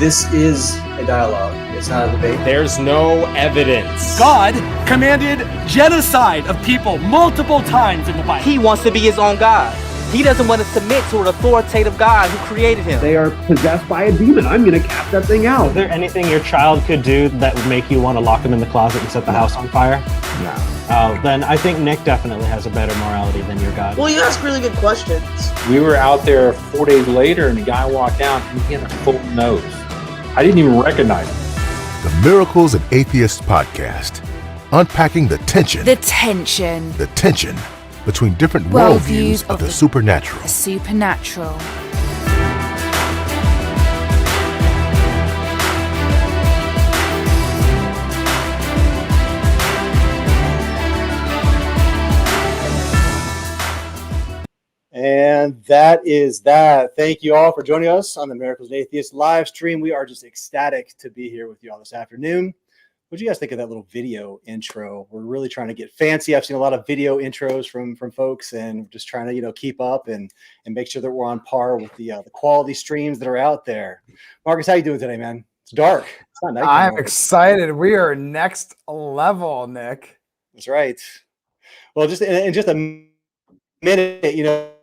This is a dialogue. It's not a debate. There's no evidence. God commanded genocide of people multiple times in the Bible. He wants to be his own God. He doesn't want to submit to an authoritative God who created him. They are possessed by a demon. I'm going to cast that thing out. Is there anything your child could do that would make you want to lock him in the closet and set the house on fire? No. Oh, then I think Nick definitely has a better morality than your God. Well, you ask really good questions. We were out there 4 days later and the guy walked out and he had a full nose. I didn't even recognize him. The Miracles Atheists podcast, unpacking the tension between different worldviews of the supernatural. And that is that. Thank you all for joining us on the Miracles Atheists live stream. We are just ecstatic to be here with you all this afternoon. What do you guys think of that little video intro? We're really trying to get fancy. I've seen a lot of video intros from folks, and just trying to keep up and make sure that we're on par with the quality streams that are out there. Marcus, how you doing today, man? It's dark. It's not nighttime. I'm excited. We are next level, Nick. That's right. Well, just in just a minute,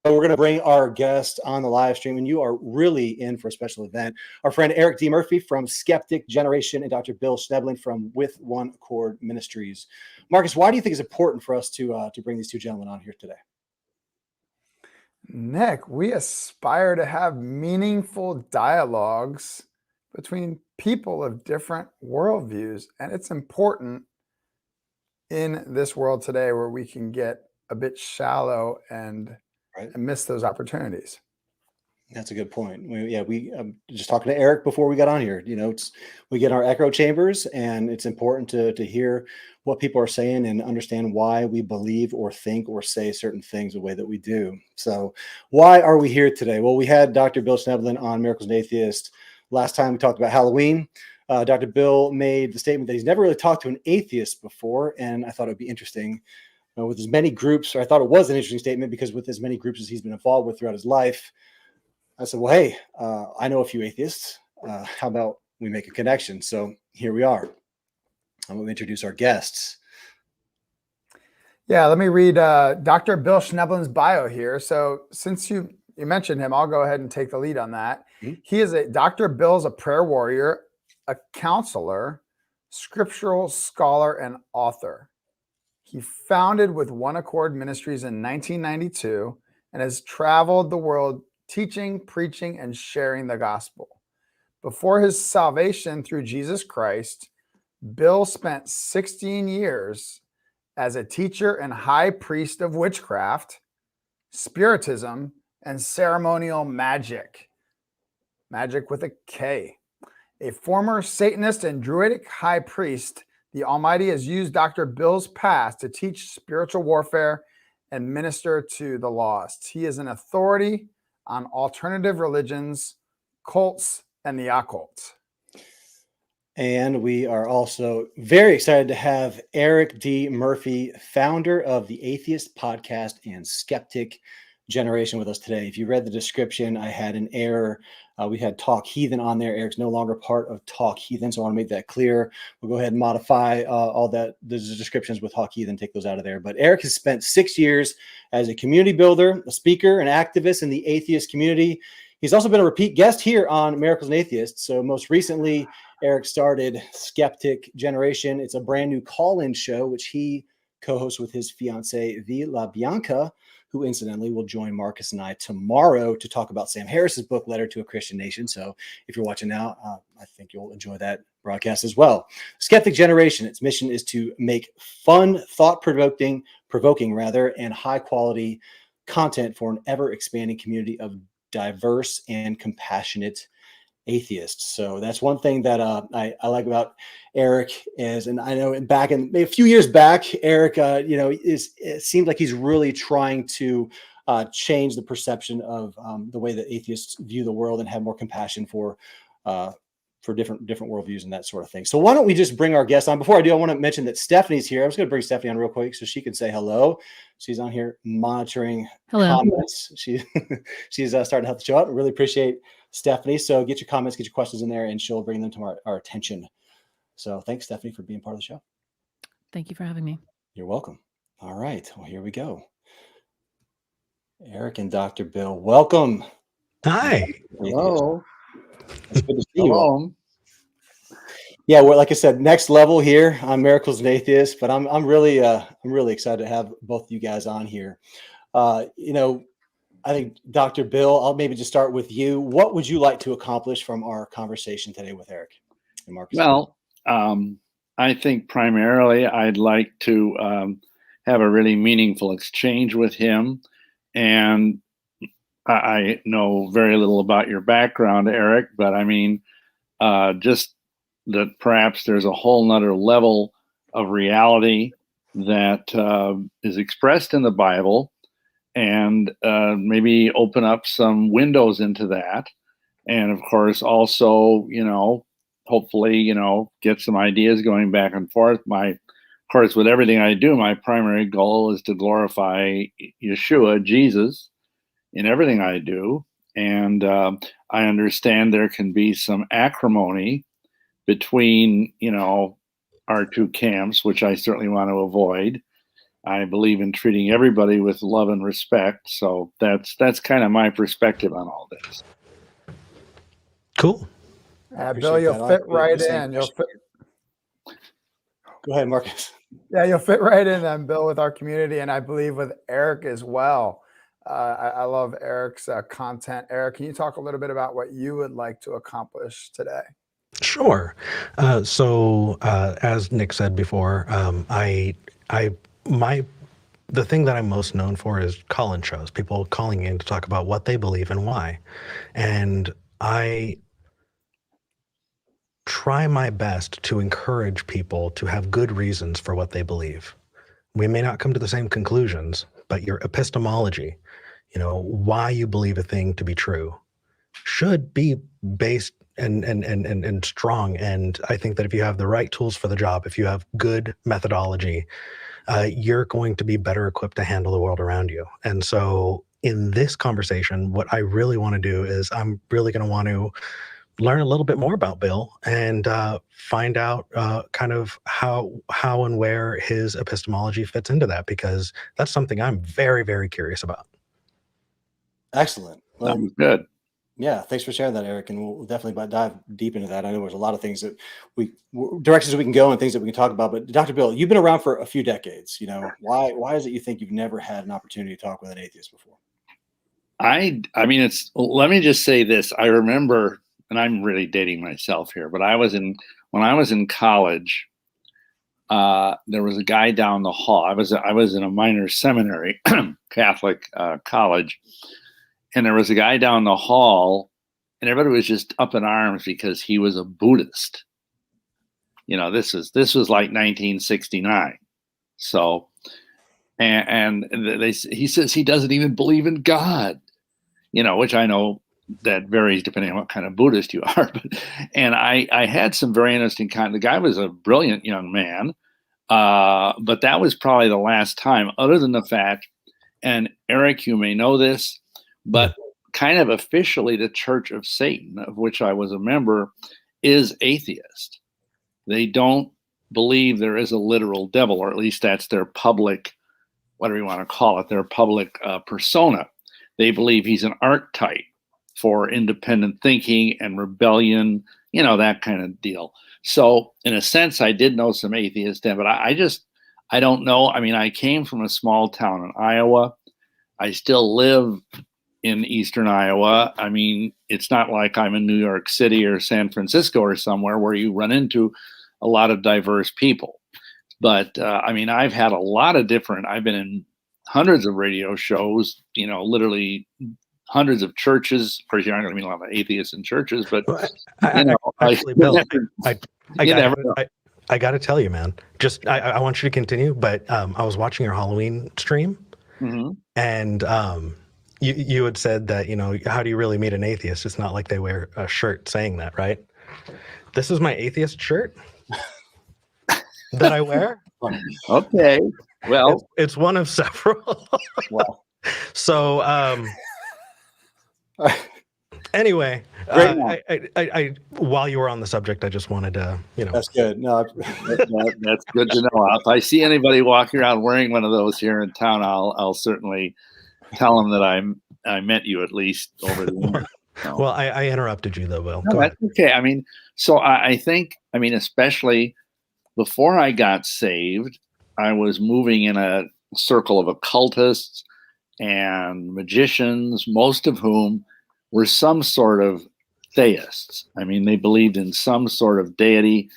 we're going to bring our guest on the live stream, and you are really in for a special event. Our friend Eric D. Murphy from Skeptic Generation and Dr. Bill Schnoebelen from With One Accord Ministries. Marcus, why do you think it's important for us to bring these two gentlemen on here today? Nick, we aspire to have meaningful dialogues between people of different worldviews, and it's important in this world today where we can get a bit shallow and miss those opportunities. That's a good point. We just talking to Eric before we got on here. We get our echo chambers, and it's important to hear what people are saying and understand why we believe or think or say certain things the way that we do. So, why are we here today? Well, we had Dr. Bill Schnoebelen on Miracles and Atheists last time. We talked about Halloween. Dr. Bill made the statement that he's never really talked to an atheist before, and I thought it would be interesting. With as many groups, or I thought it was an interesting statement, because with as many groups as he's been involved with throughout his life, I said, well, hey, I know a few atheists. How about we make a connection? So here we are. I'm going to introduce our guests. Yeah, let me read Dr. Bill Schnoebelen's bio here. So since you mentioned him, I'll go ahead and take the lead on that. Mm-hmm. He is Dr. Bill's a prayer warrior, a counselor, scriptural scholar, and author. He founded With One Accord Ministries in 1992 and has traveled the world teaching, preaching, and sharing the gospel. Before his salvation through Jesus Christ, Bill spent 16 years as a teacher and high priest of witchcraft, spiritism, and ceremonial magic. Magic with a K. A former Satanist and Druidic high priest, the Almighty has used Dr. Bill's past to teach spiritual warfare and minister to the lost. He is an authority on alternative religions, cults, and the occult. And we are also very excited to have Eric D. Murphy, founder of the Atheist podcast and Skeptic Generation, with us today. If you read the description, I had an error. We had Talk Heathen on there. Eric's no longer part of Talk Heathen, so I want to make that clear. We'll go ahead and modify all that. There's descriptions with Talk Heathen, take those out of there. But Eric has spent 6 years as a community builder, a speaker, an activist in the atheist community. He's also been a repeat guest here on Miracles and Atheists. So most recently, Eric started Skeptic Generation. It's a brand new call-in show, which he co-hosts with his fiancee, V. La Bianca, who incidentally will join Marcus and I tomorrow to talk about Sam Harris's book, Letter to a Christian Nation. So if you're watching now, I think you'll enjoy that broadcast as well. Skeptic Generation, its mission is to make fun, thought-provoking, and high-quality content for an ever-expanding community of diverse and compassionate atheists. So that's one thing that I like about Eric is, and I know back in a few years back, Eric, it seems like he's really trying to change the perception of the way that atheists view the world and have more compassion for different worldviews and that sort of thing. So why don't we just bring our guest on? Before I do, I want to mention that Stephanie's here. I'm just going to bring Stephanie on real quick so she can say hello. She's on here monitoring comments. She's starting to help the show out. I really appreciate Stephanie. So get your comments, get your questions in there, and she'll bring them to our attention. So thanks, Stephanie, for being part of the show. Thank you for having me. You're welcome. All right. Well, here we go. Eric and Dr. Bill, welcome. Hi. Hello. It's good to see you all. Yeah, well, like I said, next level here on Miracles Atheists, but I'm really excited to have both of you guys on here. I think Dr. Bill, I'll maybe just start with you. What would you like to accomplish from our conversation today with Eric and Marcus? Well, I think primarily I'd like to have a really meaningful exchange with him. And I know very little about your background, Eric, but I mean, just that perhaps there's a whole nother level of reality that is expressed in the Bible, and maybe open up some windows into that. And of course, also, hopefully, get some ideas going back and forth. Of course, with everything I do, my primary goal is to glorify Yeshua, Jesus, in everything I do. And I understand there can be some acrimony between, our two camps, which I certainly want to avoid. I believe in treating everybody with love and respect. So that's kind of my perspective on all this. Cool. Bill, you'll fit right in. Go ahead, Marcus. Yeah, you'll fit right in then, Bill, with our community, and I believe with Eric as well. I love Eric's content. Eric, can you talk a little bit about what you would like to accomplish today? Sure. So as Nick said before, the thing that I'm most known for is call-in shows, people calling in to talk about what they believe and why. And I try my best to encourage people to have good reasons for what they believe. We may not come to the same conclusions, but your epistemology, why you believe a thing to be true, should be based and strong. And I think that if you have the right tools for the job, if you have good methodology, you're going to be better equipped to handle the world around you. And so in this conversation, what I really want to do is I'm really going to want to learn a little bit more about Bill and find out kind of how and where his epistemology fits into that, because that's something I'm very, very curious about. Excellent. Well, good. Yeah, thanks for sharing that, Eric. And we'll definitely dive deep into that. I know there's a lot of things that directions we can go and things that we can talk about. But Dr. Bill, you've been around for a few decades. Why is it you think you've never had an opportunity to talk with an atheist before? I mean, let me just say this. I remember, and I'm really dating myself here, but when I was in college, there was a guy down the hall. I was in a minor seminary, Catholic college. And there was a guy down the hall, and everybody was just up in arms because he was a Buddhist. This was like 1969. So, and he says he doesn't even believe in God, which I know that varies depending on what kind of Buddhist you are. And I had some very interesting the guy was a brilliant young man, but that was probably the last time, other than the fact, and Eric, you may know this, but kind of officially the Church of Satan, of which I was a member, is atheist. They don't believe there is a literal devil, or at least that's their public, whatever you want to call it, their public persona. They believe he's an archetype for independent thinking and rebellion, that kind of deal. So in a sense, I did know some atheists then, but I don't know. I mean, I came from a small town in Iowa. I still live in Eastern Iowa. I mean, it's not like I'm in New York City or San Francisco or somewhere where you run into a lot of diverse people. But I mean, I've had a lot of I've been in hundreds of radio shows, literally hundreds of churches. Of course, you aren't going to meet a lot of atheists in churches, but actually, Bill, I got to tell you, man, just, I want you to continue, but I was watching your Halloween stream, and you had said that, how do you really meet an atheist? It's not like they wear a shirt saying that, right? This is my atheist shirt that I wear. Okay. Well, it's one of several. Wow. So, Anyway, Great man. I while you were on the subject, I just wanted to, That's good. No, That's good to know. If I see anybody walking around wearing one of those here in town, I'll certainly tell them that I met you at least over the internet. So. Well, I interrupted you though, Will. No, Go ahead. that's okay. I mean, so I think, especially before I got saved, I was moving in a circle of occultists and magicians, most of whom were some sort of theists. I mean, they believed in some sort of deity,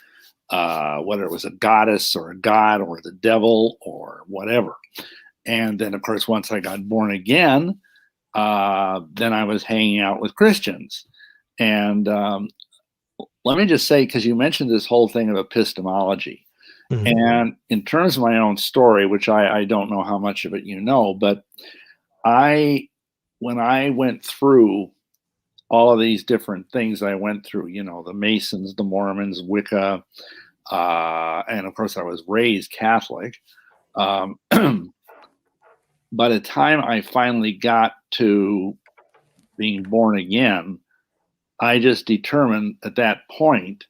whether it was a goddess or a god or the devil or whatever. And then, of course, once I got born again, then I was hanging out with Christians. And let me just say, because you mentioned this whole thing of epistemology. Mm-hmm. And in terms of my own story, which I don't know how much of it you know, but when I went through all of these different things I went through, the Masons, the Mormons, Wicca, and of course I was raised Catholic. By the time I finally got to being born again, I just determined at that point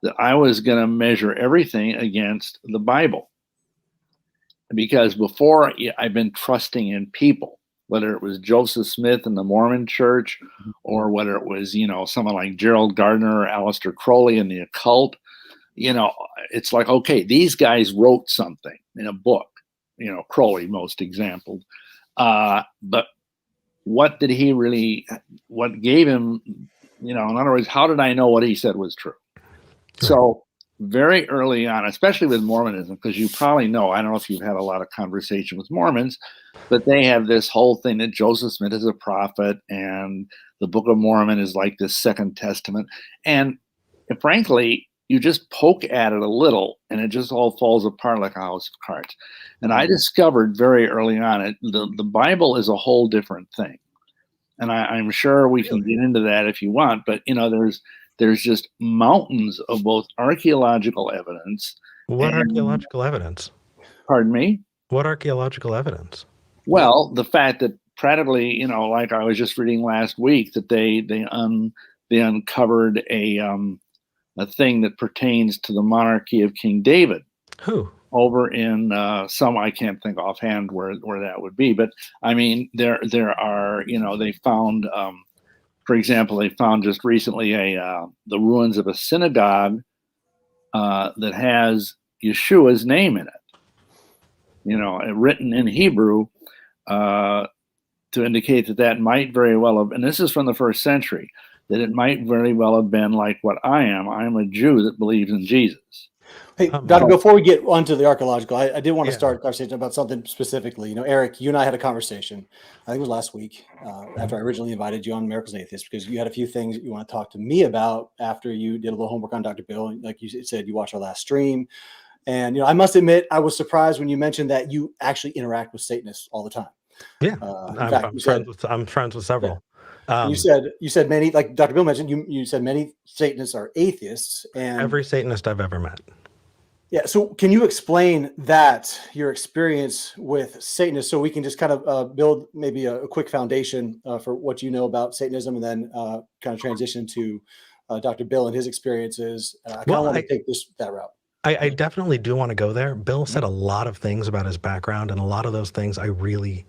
that I was going to measure everything against the Bible. Because before, I've been trusting in people, whether it was Joseph Smith in the Mormon Church, or whether it was, someone like Gerald Gardner or Aleister Crowley in the occult. It's like, okay, these guys wrote something in a book, Crowley, most example. But what did he really, what gave him, in other words, how did I know what he said was true? So very early on, especially with Mormonism, because you probably know, I don't know if you've had a lot of conversation with Mormons, but they have this whole thing that Joseph Smith is a prophet and the Book of Mormon is like this Second Testament. And frankly, you just poke at it a little and it just all falls apart like a house of cards. And I discovered very early on, the Bible is a whole different thing. And I'm sure we can get into that if you want, but there's just mountains of both archaeological evidence. What archaeological evidence? Pardon me? What archaeological evidence? Well, the fact that practically, like I was just reading last week, that they uncovered a thing that pertains to the monarchy of King David. Who? Over in some, I can't think offhand where that would be, but I mean, there are, they found, for example, they found just recently the ruins of a synagogue that has Yeshua's name in it, written in Hebrew to indicate that might very well have, and this is from the 1st century, that it might very well have been like what I am. I'm a Jew that believes in Jesus. Hey, Doctor, before we get onto the archaeological, I did want to start a conversation about something specifically. Eric, you and I had a conversation, I think it was last week, after I originally invited you on Miracles Atheists, because you had a few things that you want to talk to me about after you did a little homework on Dr. Bill. And like you said, you watched our last stream. And, I must admit, I was surprised when you mentioned that you actually interact with Satanists all the time. Yeah, I'm friends with several. You said many, like Dr. Bill mentioned, you said many Satanists are atheists. And every Satanist I've ever met. Yeah. So can you explain your experience with Satanists, so we can just kind of build maybe a quick foundation for what you know about Satanism, and then kind of transition to Dr. Bill and his experiences. I kind of want to take that route. I definitely do want to go there. Bill said a lot of things about his background, and a lot of those things I really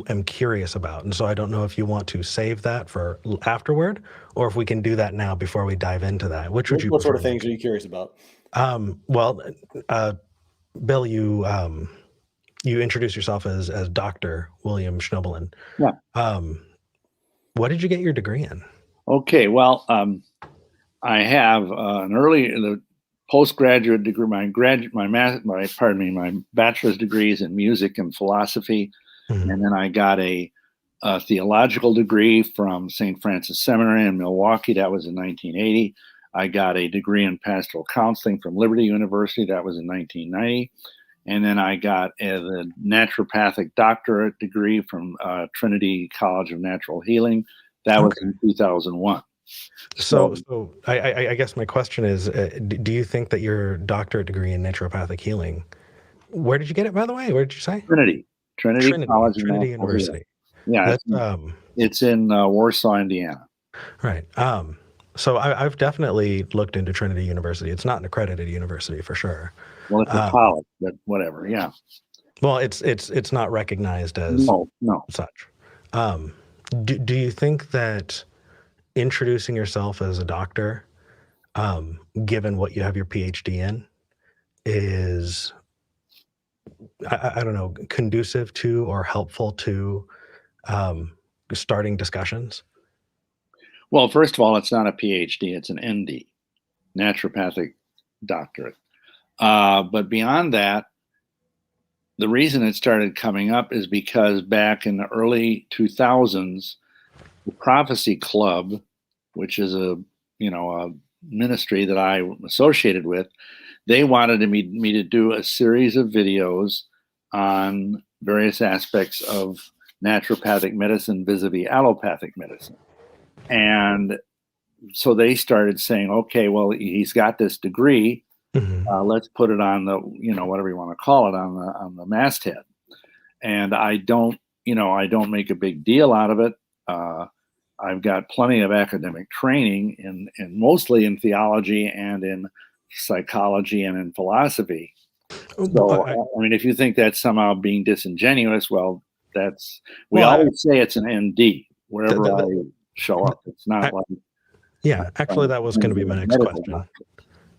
am curious about. And so I don't know if you want to save that for afterward, or if we can do that now before we dive into that. Which would you? What sort of things are you curious about? Well, Bill, you introduced yourself as Dr. William Schnoebelen. Yeah. What did you get your degree in? Okay, well, I have the postgraduate degree. My bachelor's degree is in music and philosophy, and then I got a theological degree from St. Francis Seminary in Milwaukee. That was in 1980. I got a degree in pastoral counseling from Liberty University. That was in 1990. And then I got the naturopathic doctorate degree from Trinity College of Natural Healing. That was in 2001. So I guess my question is, do you think that your doctorate degree in naturopathic healing, where did you get it, by the way? Where did you say? Trinity College of Trinity Natural University. Healing. Yeah, it's in Warsaw, Indiana. Right. So I've definitely looked into Trinity University. It's not an accredited university for sure. Well, it's a college, but whatever. Yeah. Well, it's not recognized as No. such. Do you think that introducing yourself as a doctor, given what you have your PhD in, is I don't know, conducive to or helpful to starting discussions? Well, first of all, it's not a PhD; it's an ND, naturopathic doctorate. But beyond that, the reason it started coming up is because back in the early 2000s, the Prophecy Club, which is a ministry that I'm associated with, they wanted me to do a series of videos on various aspects of naturopathic medicine vis-a-vis allopathic medicine. And so they started saying, okay, well, he's got this degree. Let's put it on the, whatever you want to call it, on the masthead. And I don't make a big deal out of it. I've got plenty of academic training in mostly in theology and in psychology and in philosophy. So, I mean, if you think that's somehow being disingenuous, well, we always say it's an ND wherever I show up. It's not like. Yeah, actually, that was going to be my next question.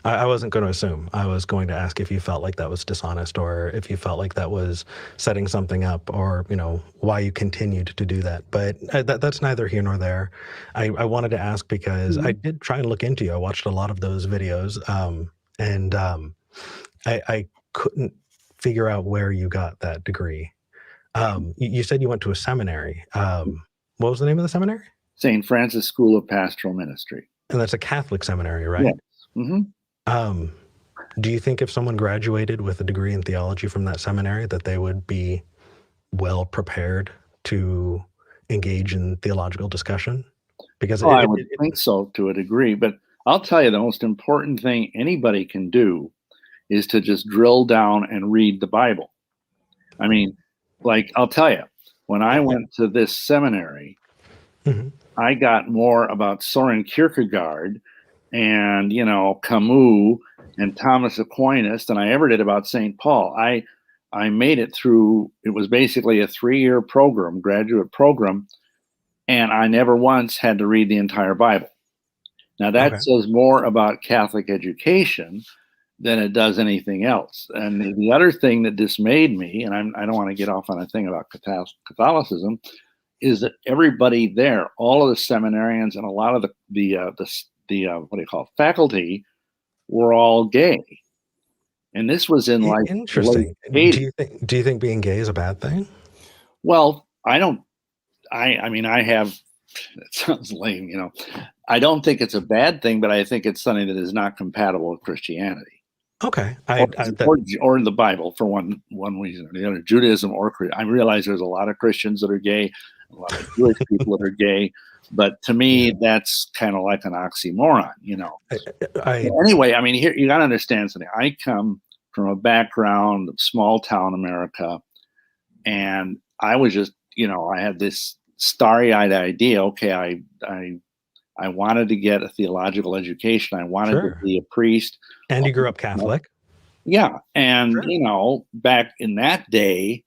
I wasn't going to assume. I was going to ask if you felt like that was dishonest, or if you felt like that was setting something up, or why you continued to do that. But that's neither here nor there. I wanted to ask because I did try and look into you. I watched a lot of those videos, and I couldn't figure out where you got that degree. You said you went to a seminary. What was the name of the seminary? St. Francis School of Pastoral Ministry. And that's a Catholic seminary, right? Yes. Mm-hmm. Do you think if someone graduated with a degree in theology from that seminary, that they would be well prepared to engage in theological discussion? Because I would think so to a degree, but I'll tell you, the most important thing anybody can do is to just drill down and read the Bible. I mean, like, I'll tell you, when I went to this seminary, I got more about Soren Kierkegaard and Camus and Thomas Aquinas than I ever did about St. Paul. I made it through. It was basically a 3-year program, graduate program, and I never once had to read the entire Bible. Now that says more about Catholic education than it does anything else. And the other thing that dismayed me, and I don't want to get off on a thing about Catholicism, is that everybody there, all of the seminarians and a lot of the faculty, were all gay. And this was in like interesting. Do you think being gay is a bad thing? Well, I don't. I mean, I have. It sounds lame, I don't think it's a bad thing, but I think it's something that is not compatible with Christianity. Okay, or the Bible for one reason or the other, Judaism or I realize there's a lot of Christians that are gay, a lot of Jewish people that are gay, but to me that's kind of like an oxymoron, Anyway, I mean, here you got to understand something. I come from a background of small town America, and I was just, I had this starry-eyed idea. Okay, I wanted to get a theological education. I wanted to be a priest. And you grew up Catholic. Yeah. And, back in that day,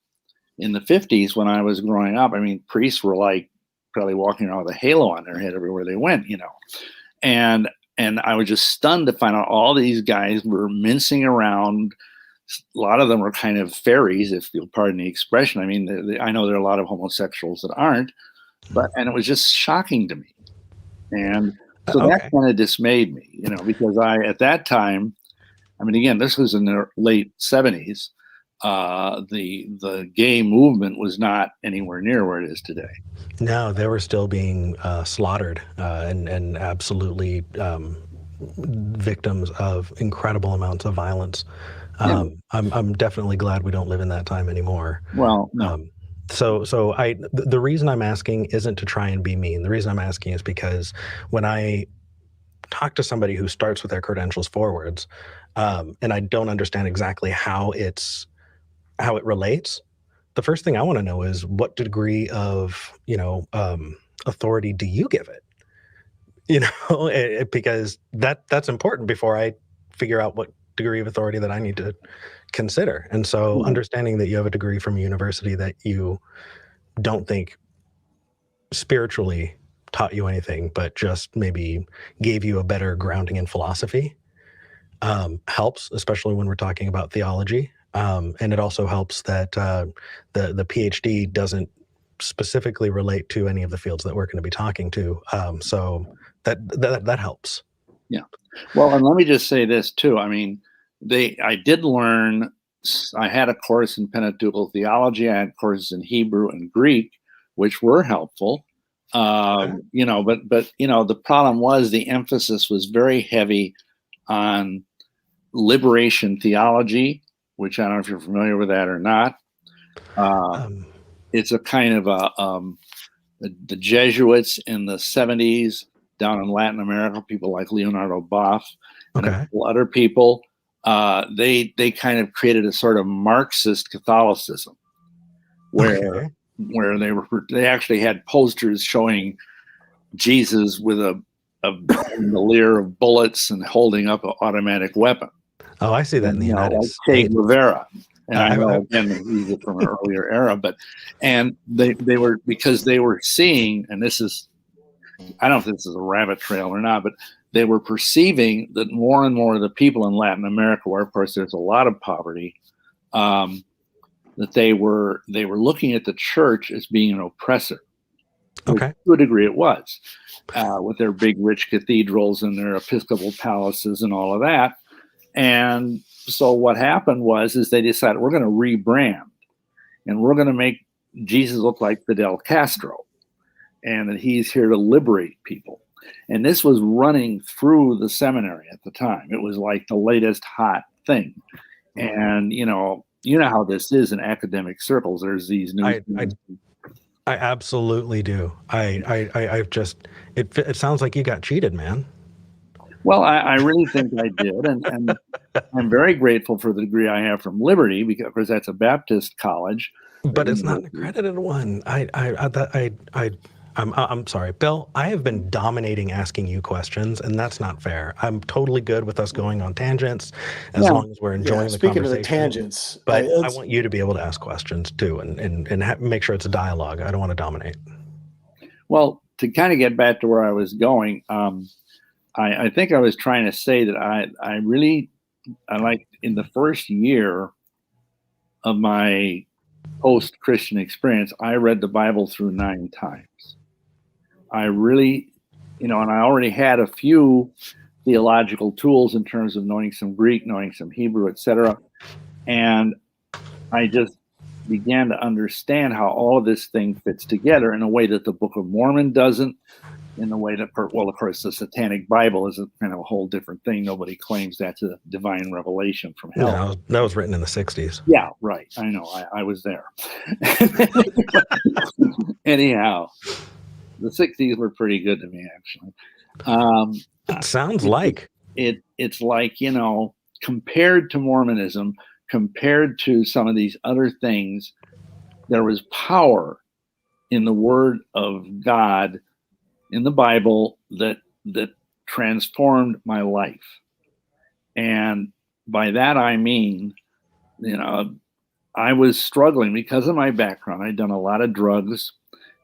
in the 50s, when I was growing up, I mean, priests were like probably walking around with a halo on their head everywhere they went, And I was just stunned to find out all these guys were mincing around. A lot of them were kind of fairies, if you'll pardon the expression. I mean, I know there are a lot of homosexuals that aren't, and it was just shocking to me. And so that kind of dismayed me, because at that time, I mean, again, this was in the late 70s. The gay movement was not anywhere near where it is today. No, they were still being slaughtered and absolutely victims of incredible amounts of violence. I'm definitely glad we don't live in that time anymore. Well, no. So the reason I'm asking isn't to try and be mean. The reason I'm asking is because when I talk to somebody who starts with their credentials forwards, and I don't understand exactly how it relates, the first thing I want to know is what degree of authority do you give it? because that's important before I figure out what degree of authority that I need to consider. And so understanding that you have a degree from a university that you don't think spiritually taught you anything, but just maybe gave you a better grounding in philosophy, helps, especially when we're talking about theology. And it also helps that the PhD doesn't specifically relate to any of the fields that we're going to be talking to. So that helps. Yeah. Well, and let me just say this too. I mean, I did learn. I had a course in Pentateuchal theology. I had courses in Hebrew and Greek, which were helpful. But the problem was the emphasis was very heavy on liberation theology, which I don't know if you're familiar with that or not. It's a kind of the Jesuits in the 70s down in Latin America, people like Leonardo Boff and a couple other people, they kind of created a sort of Marxist Catholicism where they actually had posters showing Jesus with a leer of bullets and holding up an automatic weapon. Oh, I see that in the United States. Che Guevara. And I know again he's from an earlier era, and they were, because they were seeing, and this is, I don't know if this is a rabbit trail or not, but they were perceiving that more and more of the people in Latin America, where of course there's a lot of poverty, that they were looking at the church as being an oppressor. Okay. To a degree it was, with their big rich cathedrals and their episcopal palaces and all of that. And so what happened is they decided, we're going to rebrand and we're going to make Jesus look like Fidel Castro, and that he's here to liberate people. And this was running through the seminary at the time. It was like the latest hot thing. And you know how this is in academic circles. There's these new. I absolutely do. I've just, it sounds like you got cheated, man. Well, I really think I did, and I'm very grateful for the degree I have from Liberty, because that's a Baptist college. But it's not an accredited one. I'm sorry, Bill. I have been dominating asking you questions, and that's not fair. I'm totally good with us going on tangents as long as we're enjoying the conversation. Speaking of the tangents, but I want you to be able to ask questions too, and make sure it's a dialogue. I don't want to dominate. Well, to kind of get back to where I was going, I think I was trying to say that I like, in the first year of my post-Christian experience, I read the Bible through 9 times. I really, and I already had a few theological tools in terms of knowing some Greek, knowing some Hebrew, etc. And I just began to understand how all of this thing fits together in a way that the Book of Mormon doesn't, in the way that, well, of course, the Satanic Bible is a kind of a whole different thing. Nobody claims that's a divine revelation from hell. No, that was written in the 60s. Yeah, right. I know. I was there. Anyhow, the 60s were pretty good to me, actually. It sounds like. It's like, compared to Mormonism, compared to some of these other things, there was power in the Word of God in the Bible that transformed my life. And by that I mean, I was struggling because of my background. I'd done a lot of drugs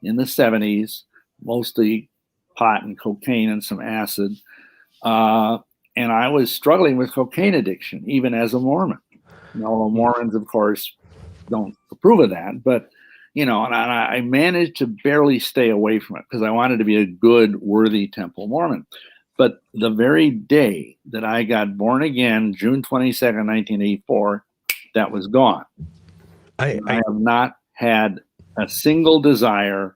in the 70s, mostly pot and cocaine and some acid. And I was struggling with cocaine addiction, even as a Mormon. Mormons, of course, don't approve of that, but and I managed to barely stay away from it because I wanted to be a good, worthy Temple Mormon. But the very day that I got born again, June 22nd, 1984, that was gone. I have not had a single desire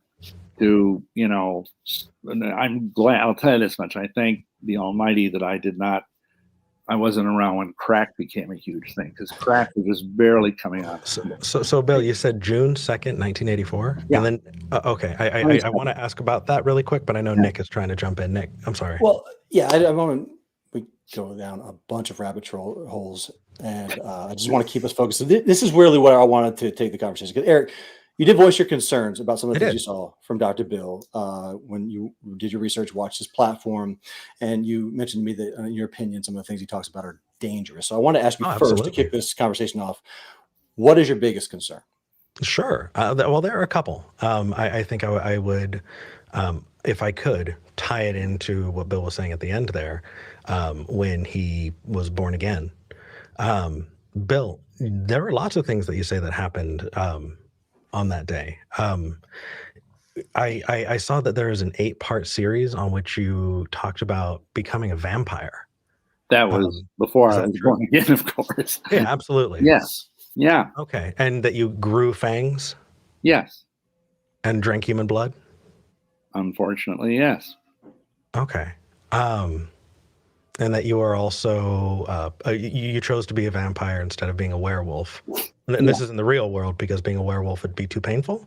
to, I'm glad, I'll tell you this much. I thank the Almighty that I wasn't around when crack became a huge thing, because crack was just barely coming out. So Bill, you said June 2nd, 1984? Yeah. And then, okay, I want to ask about that really quick, but I know Nick is trying to jump in. Nick, I'm sorry. Well, yeah, we go down a bunch of rabbit holes, and I just want to keep us focused. So this is really where I wanted to take the conversation. Because Eric, You did voice your concerns about some of the I things you did. saw from Dr. Bill when you did your research, watched his platform, and you mentioned to me that, in your opinion, some of the things he talks about are dangerous. So I want to ask you Oh, first to absolutely. kick this conversation off. What is your biggest concern? Sure. Well, there are a couple. I think I would, if I could, tie it into what Bill was saying at the end there, when he was born again. Bill, there are lots of things that you say that happened on that day. I saw that there is an 8-part series on which you talked about becoming a vampire. That was before I was true? born again, of course. Yeah, absolutely. Yes. Yeah. Okay. And that you grew fangs Yes. and drank human blood? Unfortunately, yes. Okay. And that you are also, you chose to be a vampire instead of being a werewolf. And this is in the real world because being a werewolf would be too painful?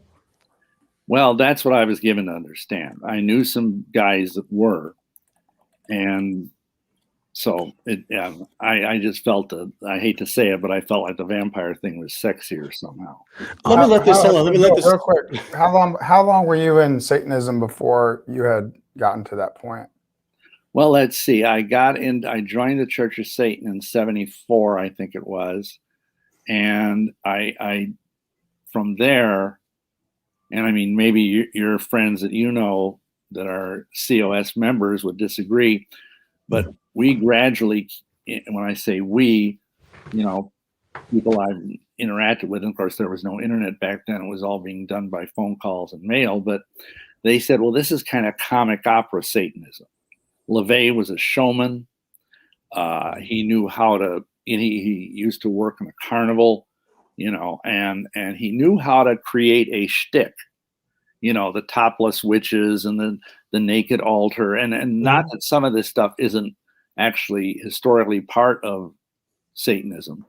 Well, that's what I was given to understand. I knew some guys that were. And so I just felt I hate to say it, but I felt like the vampire thing was sexier somehow. Let me let this settle. Let me let this real quick. How long were you in Satanism before you had gotten to that point? Well, let's see. I joined the Church of Satan in '74, I think it was, and I from there, and I mean maybe your friends that you know that are COS members would disagree, but we gradually, when I say we, people I've interacted with, and of course there was no internet back then, it was all being done by phone calls and mail, but they said, well, this is kind of comic opera Satanism. LaVey was a showman. He knew how to, he used to work in a carnival, and he knew how to create a shtick, the topless witches and the naked altar. And not that some of this stuff isn't actually historically part of Satanism,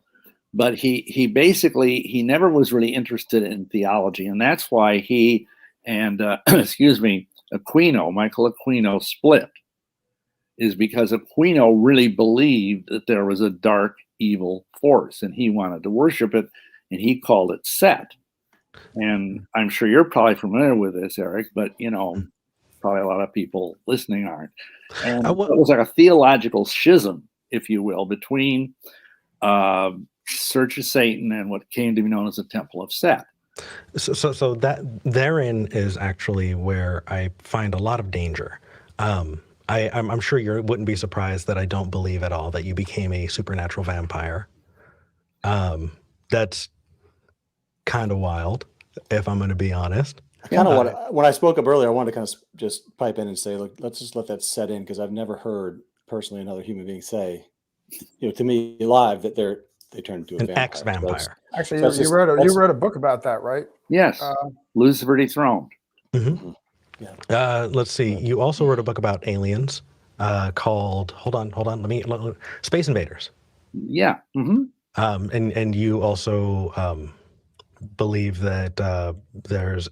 but he basically, he never was really interested in theology. And that's why he and, Michael Aquino split, is because Aquino really believed that there was a dark, evil force, and he wanted to worship it, and he called it Set. And I'm sure you're probably familiar with this, Eric, but, probably a lot of people listening aren't. And it was like a theological schism, if you will, between Church of Satan and what came to be known as the Temple of Set. So that therein is actually where I find a lot of danger. I'm sure you wouldn't be surprised that I don't believe at all that you became a supernatural vampire. That's kind of wild, if I'm going to be honest. Kind of when I spoke up earlier, I wanted to kind of just pipe in and say, look, let's just let that set in, because I've never heard personally another human being say, to me live, that they turned into a vampire. Ex-vampire. So actually, you wrote a book about that, right? Yes. Lucifer Dethroned. Mm-hmm. Yeah. Let's see. You also wrote a book about aliens called, hold on. Space Invaders. Yeah. Mm-hmm. And you also believe that there's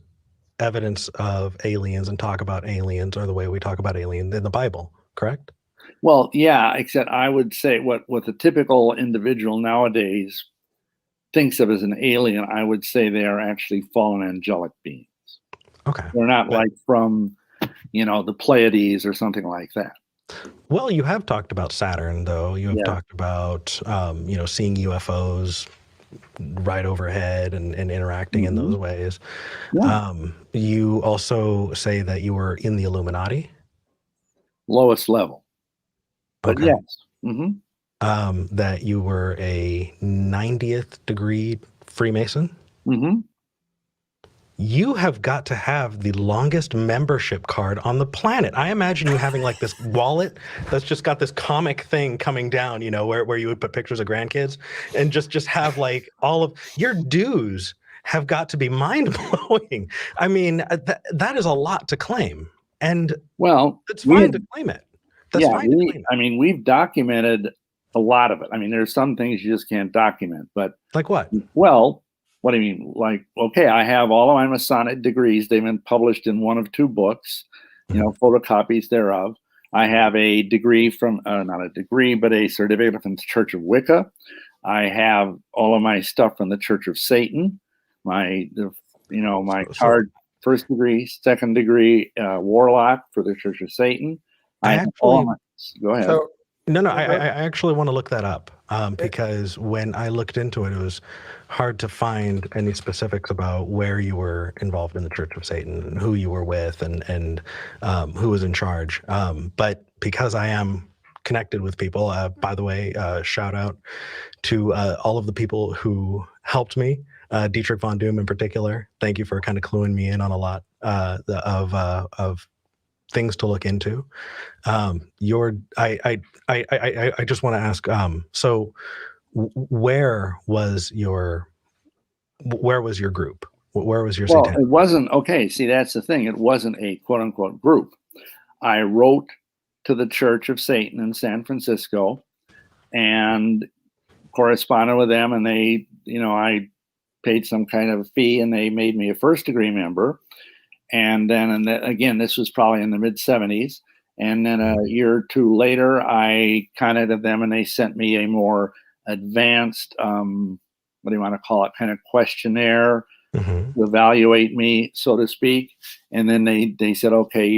evidence of aliens and talk about aliens, or the way we talk about aliens in the Bible, correct? Well, yeah, except I would say what the typical individual nowadays thinks of as an alien, I would say they are actually fallen angelic beings. Okay. They're not like from, the Pleiades or something like that. Well, you have talked about Saturn, though. You have talked about, seeing UFOs right overhead and interacting in those ways. Yeah. You also say that you were in the Illuminati. Lowest level. But okay. Yes. Mm-hmm. That you were a 90th degree Freemason. Mm-hmm. You have got to have the longest membership card on the planet. I imagine you having like this wallet that's just got this comic thing coming down, where you would put pictures of grandkids, and just have like all of your dues have got to be mind blowing. I mean, that is a lot to claim, and it's fine to claim it. That's fine to claim it. I mean, we've documented a lot of it. I mean, there's some things you just can't document, but like what? Well, what do you mean? Like, okay, I have all of my Masonic degrees. They've been published in one of two books, photocopies thereof. I have a degree from, not a degree, but a certificate from the Church of Wicca. I have all of my stuff from the Church of Satan, the my card, first degree, second degree warlock for the Church of Satan. Go ahead. So, I actually want to look that up because when I looked into it, it was hard to find any specifics about where you were involved in the Church of Satan and who you were with and who was in charge. But because I am connected with people, by the way, shout out to all of the people who helped me, Dietrich von Doom in particular. Thank you for kind of cluing me in on a lot of things to look into. I just want to ask, so where was your group? Where was your satanic? It wasn't, okay, see, that's the thing. It wasn't a quote unquote group. I wrote to the Church of Satan in San Francisco and corresponded with them, and they, I paid some kind of fee and they made me a first degree member. And then, again, this was probably in the mid 70s. And then a year or two later, I contacted them and they sent me a more advanced, what do you want to call it, kind of questionnaire to evaluate me, so to speak. And then they said, okay,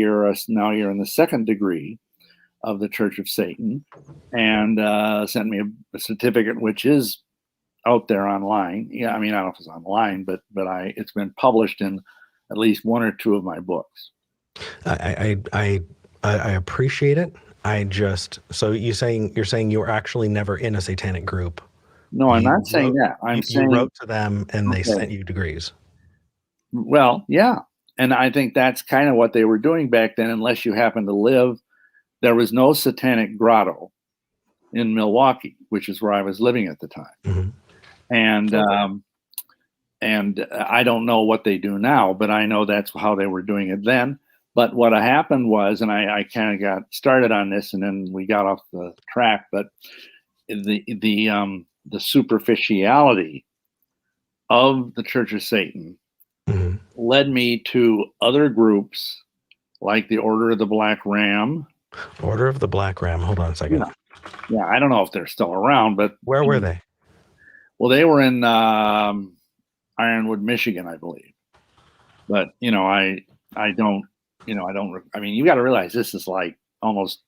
now you're in the second degree of the Church of Satan, and sent me a certificate, which is out there online. Yeah, I mean, I don't know if it's online, but it's been published in at least one or two of my books. I appreciate it. So you're saying you were actually never in a satanic group? No, I'm not saying that. I'm saying you wrote to them and they sent you degrees. Well, yeah. And I think that's kind of what they were doing back then, unless you happen to live. There was no satanic grotto in Milwaukee, which is where I was living at the time. And I don't know what they do now, but I know that's how they were doing it then. But what happened was, and I kind of got started on this and then we got off the track, but the superficiality of the Church of Satan led me to other groups like the Order of the Black Ram. Order of the Black Ram. Hold on a second. Yeah, I don't know if they're still around, but where were they? Well, they were in Ironwood, Michigan, I believe. But I don't. I mean, you got to realize this is like almost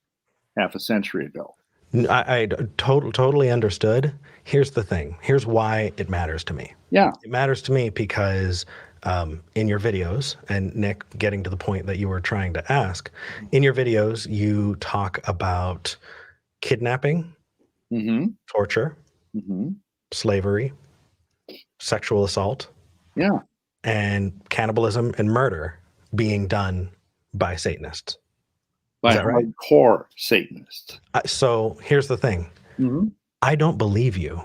half a century ago. I totally understood. Here's the thing. Here's why it matters to me. Yeah. It matters to me because in your videos, and Nick, getting to the point that you were trying to ask, in your videos, you talk about kidnapping, torture, slavery, sexual assault, and cannibalism and murder being done by Satanists. By hardcore Satanists. So here's the thing. I don't believe you.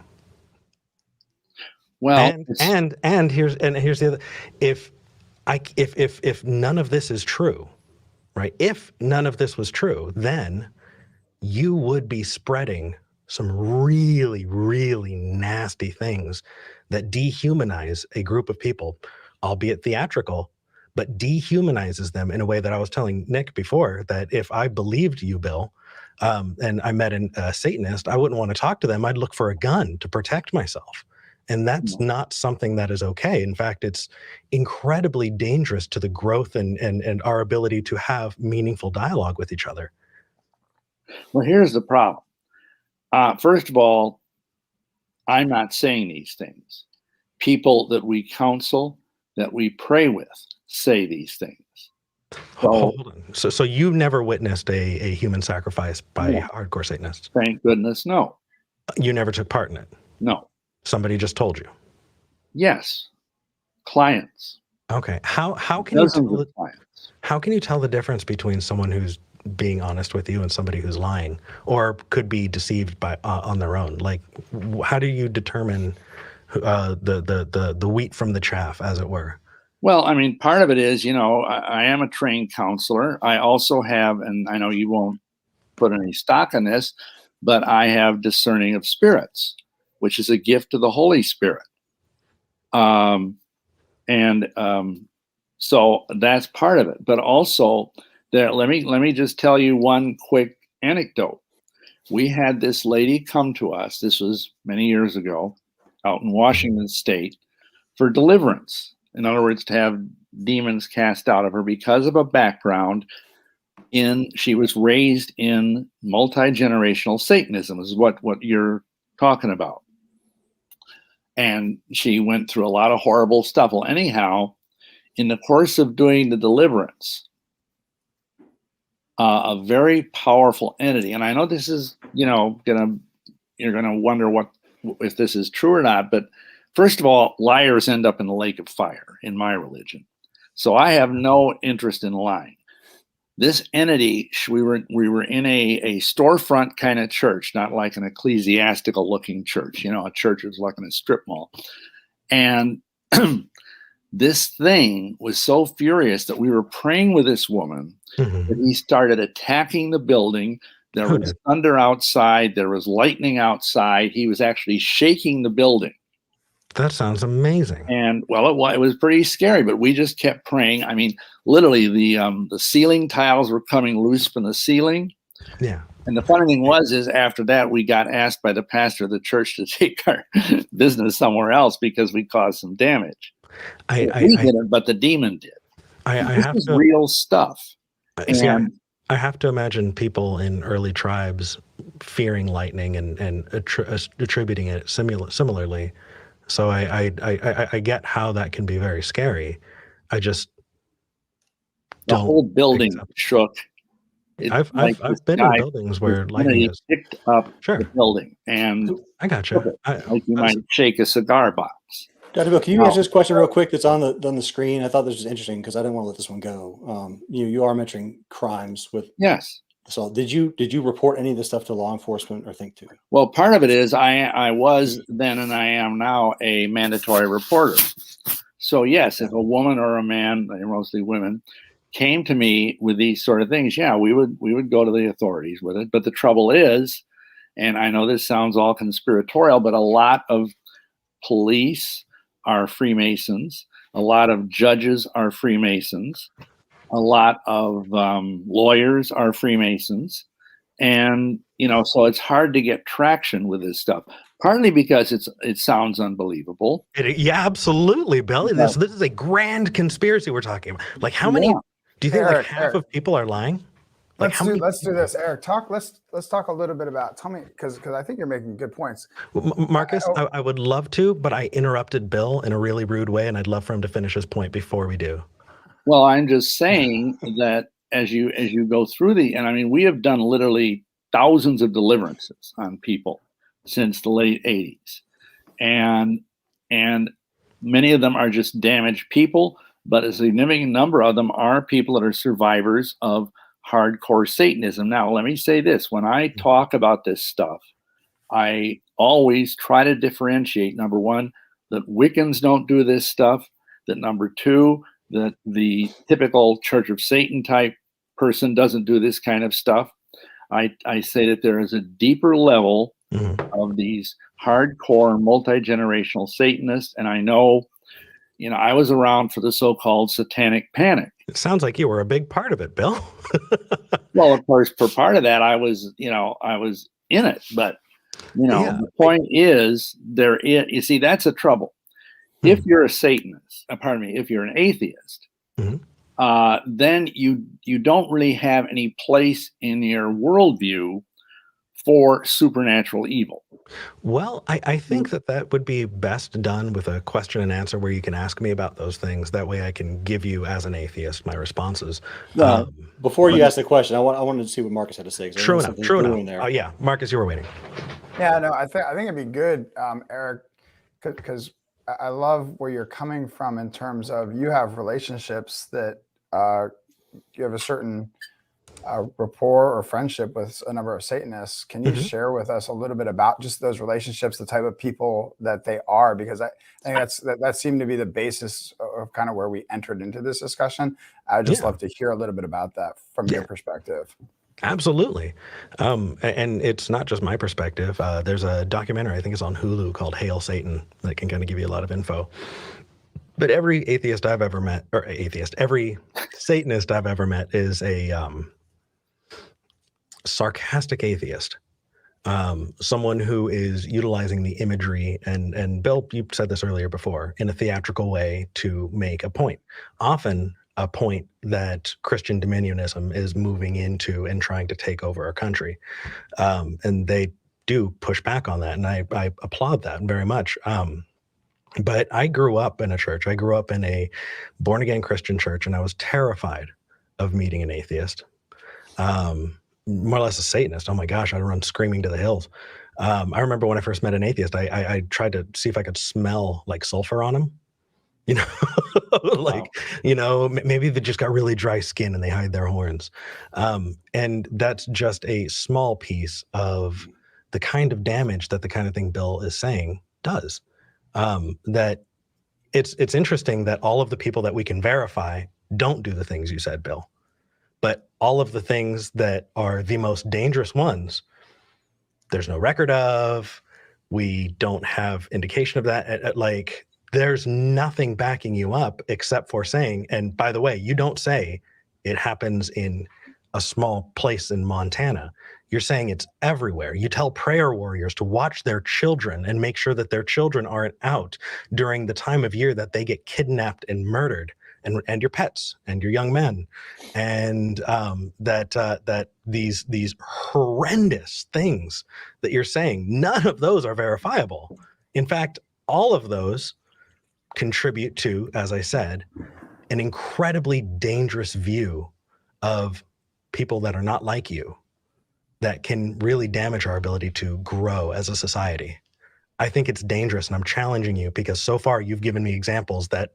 Well, and here's the other. If none of this is true, right? If none of this was true, then you would be spreading some really, really nasty things that dehumanize a group of people, albeit theatrical, but dehumanizes them in a way that I was telling Nick before, that if I believed you, Bill, and I met a Satanist, I wouldn't want to talk to them. I'd look for a gun to protect myself. And that's not something that is okay. In fact, it's incredibly dangerous to the growth and our ability to have meaningful dialogue with each other. Well, here's the problem. First of all, I'm not saying these things. People that we counsel, that we pray with, say these things. Hold on. So you've never witnessed a human sacrifice by hardcore Satanists? Thank goodness, no. You never took part in it? No. Somebody just told you? Yes. Clients. Okay. How can you tell the difference between someone who's being honest with you and somebody who's lying, or could be deceived by on their own? Like, how do you determine the wheat from the chaff, as it were? Well, I mean, part of it is, I am a trained counselor. I also have, and I know you won't put any stock in this, but I have discerning of spirits, which is a gift of the Holy Spirit. So that's part of it. But also, let me just tell you one quick anecdote. We had this lady come to us. This was many years ago, out in Washington State, for deliverance. In other words, to have demons cast out of her because of a background she was raised in multi-generational Satanism, is what you're talking about. And she went through a lot of horrible stuff. Well, anyhow, in the course of doing the deliverance, a very powerful entity, and I know this is, you're gonna wonder if this is true or not, but first of all, liars end up in the lake of fire in my religion. So I have no interest in lying. This entity, we were in a storefront kind of church, not like an ecclesiastical looking church. A church is like in a strip mall. And this thing was so furious that we were praying with this woman that he started attacking the building. There was thunder outside. There was lightning outside. He was actually shaking the building. That sounds amazing. And well, it was pretty scary, but we just kept praying. I mean, literally the ceiling tiles were coming loose from the ceiling. Yeah. And the funny thing is after that, we got asked by the pastor of the church to take our business somewhere else because we caused some damage. We didn't, but the demon did. This is real stuff. I have to imagine people in early tribes fearing lightning and attributing it similarly. So I get how that can be very scary. I just the whole building shook. I've been in buildings where lightning has picked up the building, and I got you. Like you might shake a cigar box. Dr. Bill, can you answer this question real quick that's on the screen? I thought this was interesting because I didn't want to let this one go. You are mentioning crimes with So did you report any of this stuff to law enforcement or think to? Well, part of it is I was then and I am now a mandatory reporter. So yes, if a woman or a man, mostly women, came to me with these sort of things, we would go to the authorities with it. But the trouble is, and I know this sounds all conspiratorial, but a lot of police are Freemasons. A lot of judges are Freemasons. A lot of lawyers are Freemasons. And, so it's hard to get traction with this stuff, partly because it sounds unbelievable. Yeah, absolutely, Bill. This is a grand conspiracy we're talking about. Like how many, do you think Eric, half of people are lying? Like let's do this, Eric. Let's talk a little bit about. Tell me, because I think you're making good points. Marcus, I would love to, but I interrupted Bill in a really rude way, and I'd love for him to finish his point before we do. Well, I'm just saying that as you go through we have done literally thousands of deliverances on people since the late 80s, and many of them are just damaged people, but a significant number of them are people that are survivors of hardcore Satanism. Now, let me say this. When I talk about this stuff, I always try to differentiate, number one, that Wiccans don't do this stuff, that number two, that the typical Church of Satan type person doesn't do this kind of stuff. I say that there is a deeper level of these hardcore multi-generational Satanists, and I know, I was around for the so-called satanic panic. It sounds like you were a big part of it, Bill. Well, of course, for part of that, I was in it. But, the point is, you see, that's a trouble. If you're a Satanist, if you're an atheist, then you don't really have any place in your worldview for supernatural evil. Well, I think that would be best done with a question and answer where you can ask me about those things. That way I can give you, as an atheist, my responses. Before you ask the question, I wanted to see what Marcus had to say. True enough. Yeah, Marcus, you were waiting. Yeah, no, I think it'd be good, Eric, because I love where you're coming from in terms of you have relationships that you have a certain rapport or friendship with a number of Satanists. Can you share with us a little bit about just those relationships, the type of people that they are? Because I think that seemed to be the basis of kind of where we entered into this discussion. I'd just love to hear a little bit about that from your perspective. Absolutely. And it's not just my perspective. There's a documentary, I think it's on Hulu, called Hail Satan, that can kind of give you a lot of info. But every atheist I've ever met, every Satanist I've ever met is a sarcastic atheist. someone who is utilizing the imagery, and Bill, you said this earlier before, in a theatrical way to make a point. Often a point that Christian dominionism is moving into and trying to take over our country. And they do push back on that, and I applaud that very much. But I grew up in a church. I grew up in a born-again Christian church, and I was terrified of meeting an atheist. More or less a Satanist. Oh my gosh, I'd run screaming to the hills. I remember when I first met an atheist, I tried to see if I could smell like sulfur on him. You know, like, you know, maybe they just got really dry skin and they hide their horns. And that's just a small piece of the kind of damage that the kind of thing Bill is saying does. That it's interesting that all of the people that we can verify don't do the things you said, Bill. But all of the things that are the most dangerous ones, there's no record of. We don't have indication of that. Like, there's nothing backing you up except for saying, and by the way, you don't say it happens in a small place in Montana. You're saying it's everywhere. You tell prayer warriors to watch their children and make sure that their children aren't out during the time of year that they get kidnapped and murdered. And your pets and your young men, and that these horrendous things that you're saying, none of those are verifiable. In fact, all of those contribute to, as I said, an incredibly dangerous view of people that are not like you, that can really damage our ability to grow as a society. I think it's dangerous, and I'm challenging you because so far you've given me examples that,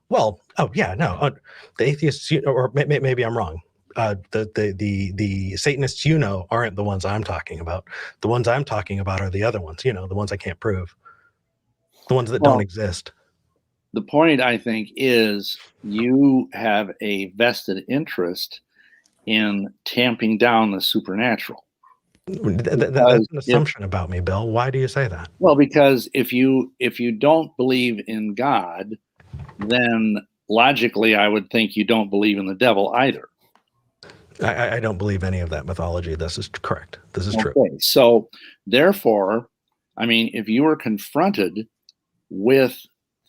well, the atheists, or maybe I'm wrong. The Satanists, aren't the ones I'm talking about. The ones I'm talking about are the other ones, the ones I can't prove, the ones that don't exist. The point, I think, is you have a vested interest in tamping down the supernatural. That's an assumption about me, Bill. Why do you say that? Well, because if you don't believe in God, then logically I would think you don't believe in the devil either. I don't believe any of that mythology. This is correct. This is true. So therefore, I mean, if you were confronted with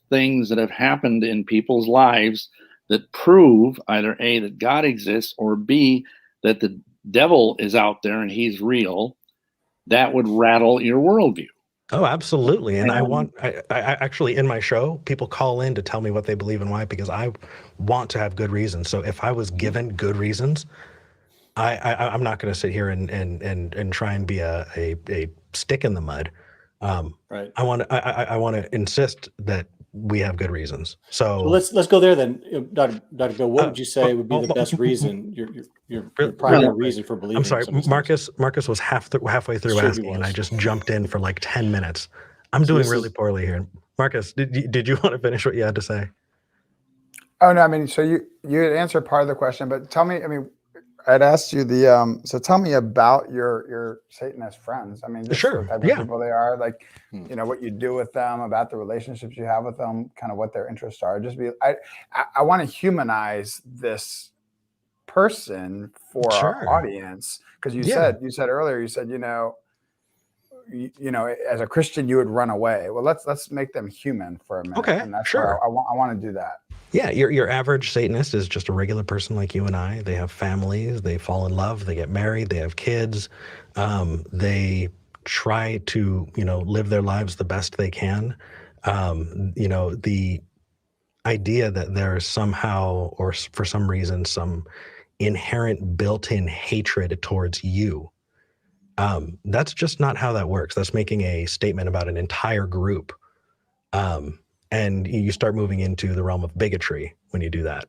things that have happened in people's lives that prove either A, that God exists, or B, that the devil is out there and he's real, that would rattle your worldview. Oh, absolutely. And I actually, in my show, people call in to tell me what they believe and why, because I want to have good reasons. So if I was given good reasons, I'm not going to sit here and try and be a stick in the mud. Right. I want to insist that we have good reasons. So let's go there then, Dr. Bill. What would you say would be the best reason, your primary reason for believing? I'm sorry, Marcus was halfway through asking, and I just jumped in for like 10 minutes. I'm doing really poorly here. Marcus, did you want to finish what you had to say? Oh no, I mean, so you had answered part of the question, but tell me, I mean, I'd asked you so tell me about your Satanist friends. I mean, just the type of people they are, like, what you do with them, about the relationships you have with them, kind of what their interests are. I want to humanize this person for our audience, because you said earlier, as a Christian, you would run away. Well, let's make them human for a minute. Okay, and that's I want to do that. Yeah, your average Satanist is just a regular person like you and I. They have families, they fall in love, they get married, they have kids. They try to, live their lives the best they can. The idea that there's somehow, or for some reason, some inherent built-in hatred towards you, that's just not how that works. That's making a statement about an entire group. And you start moving into the realm of bigotry when you do that.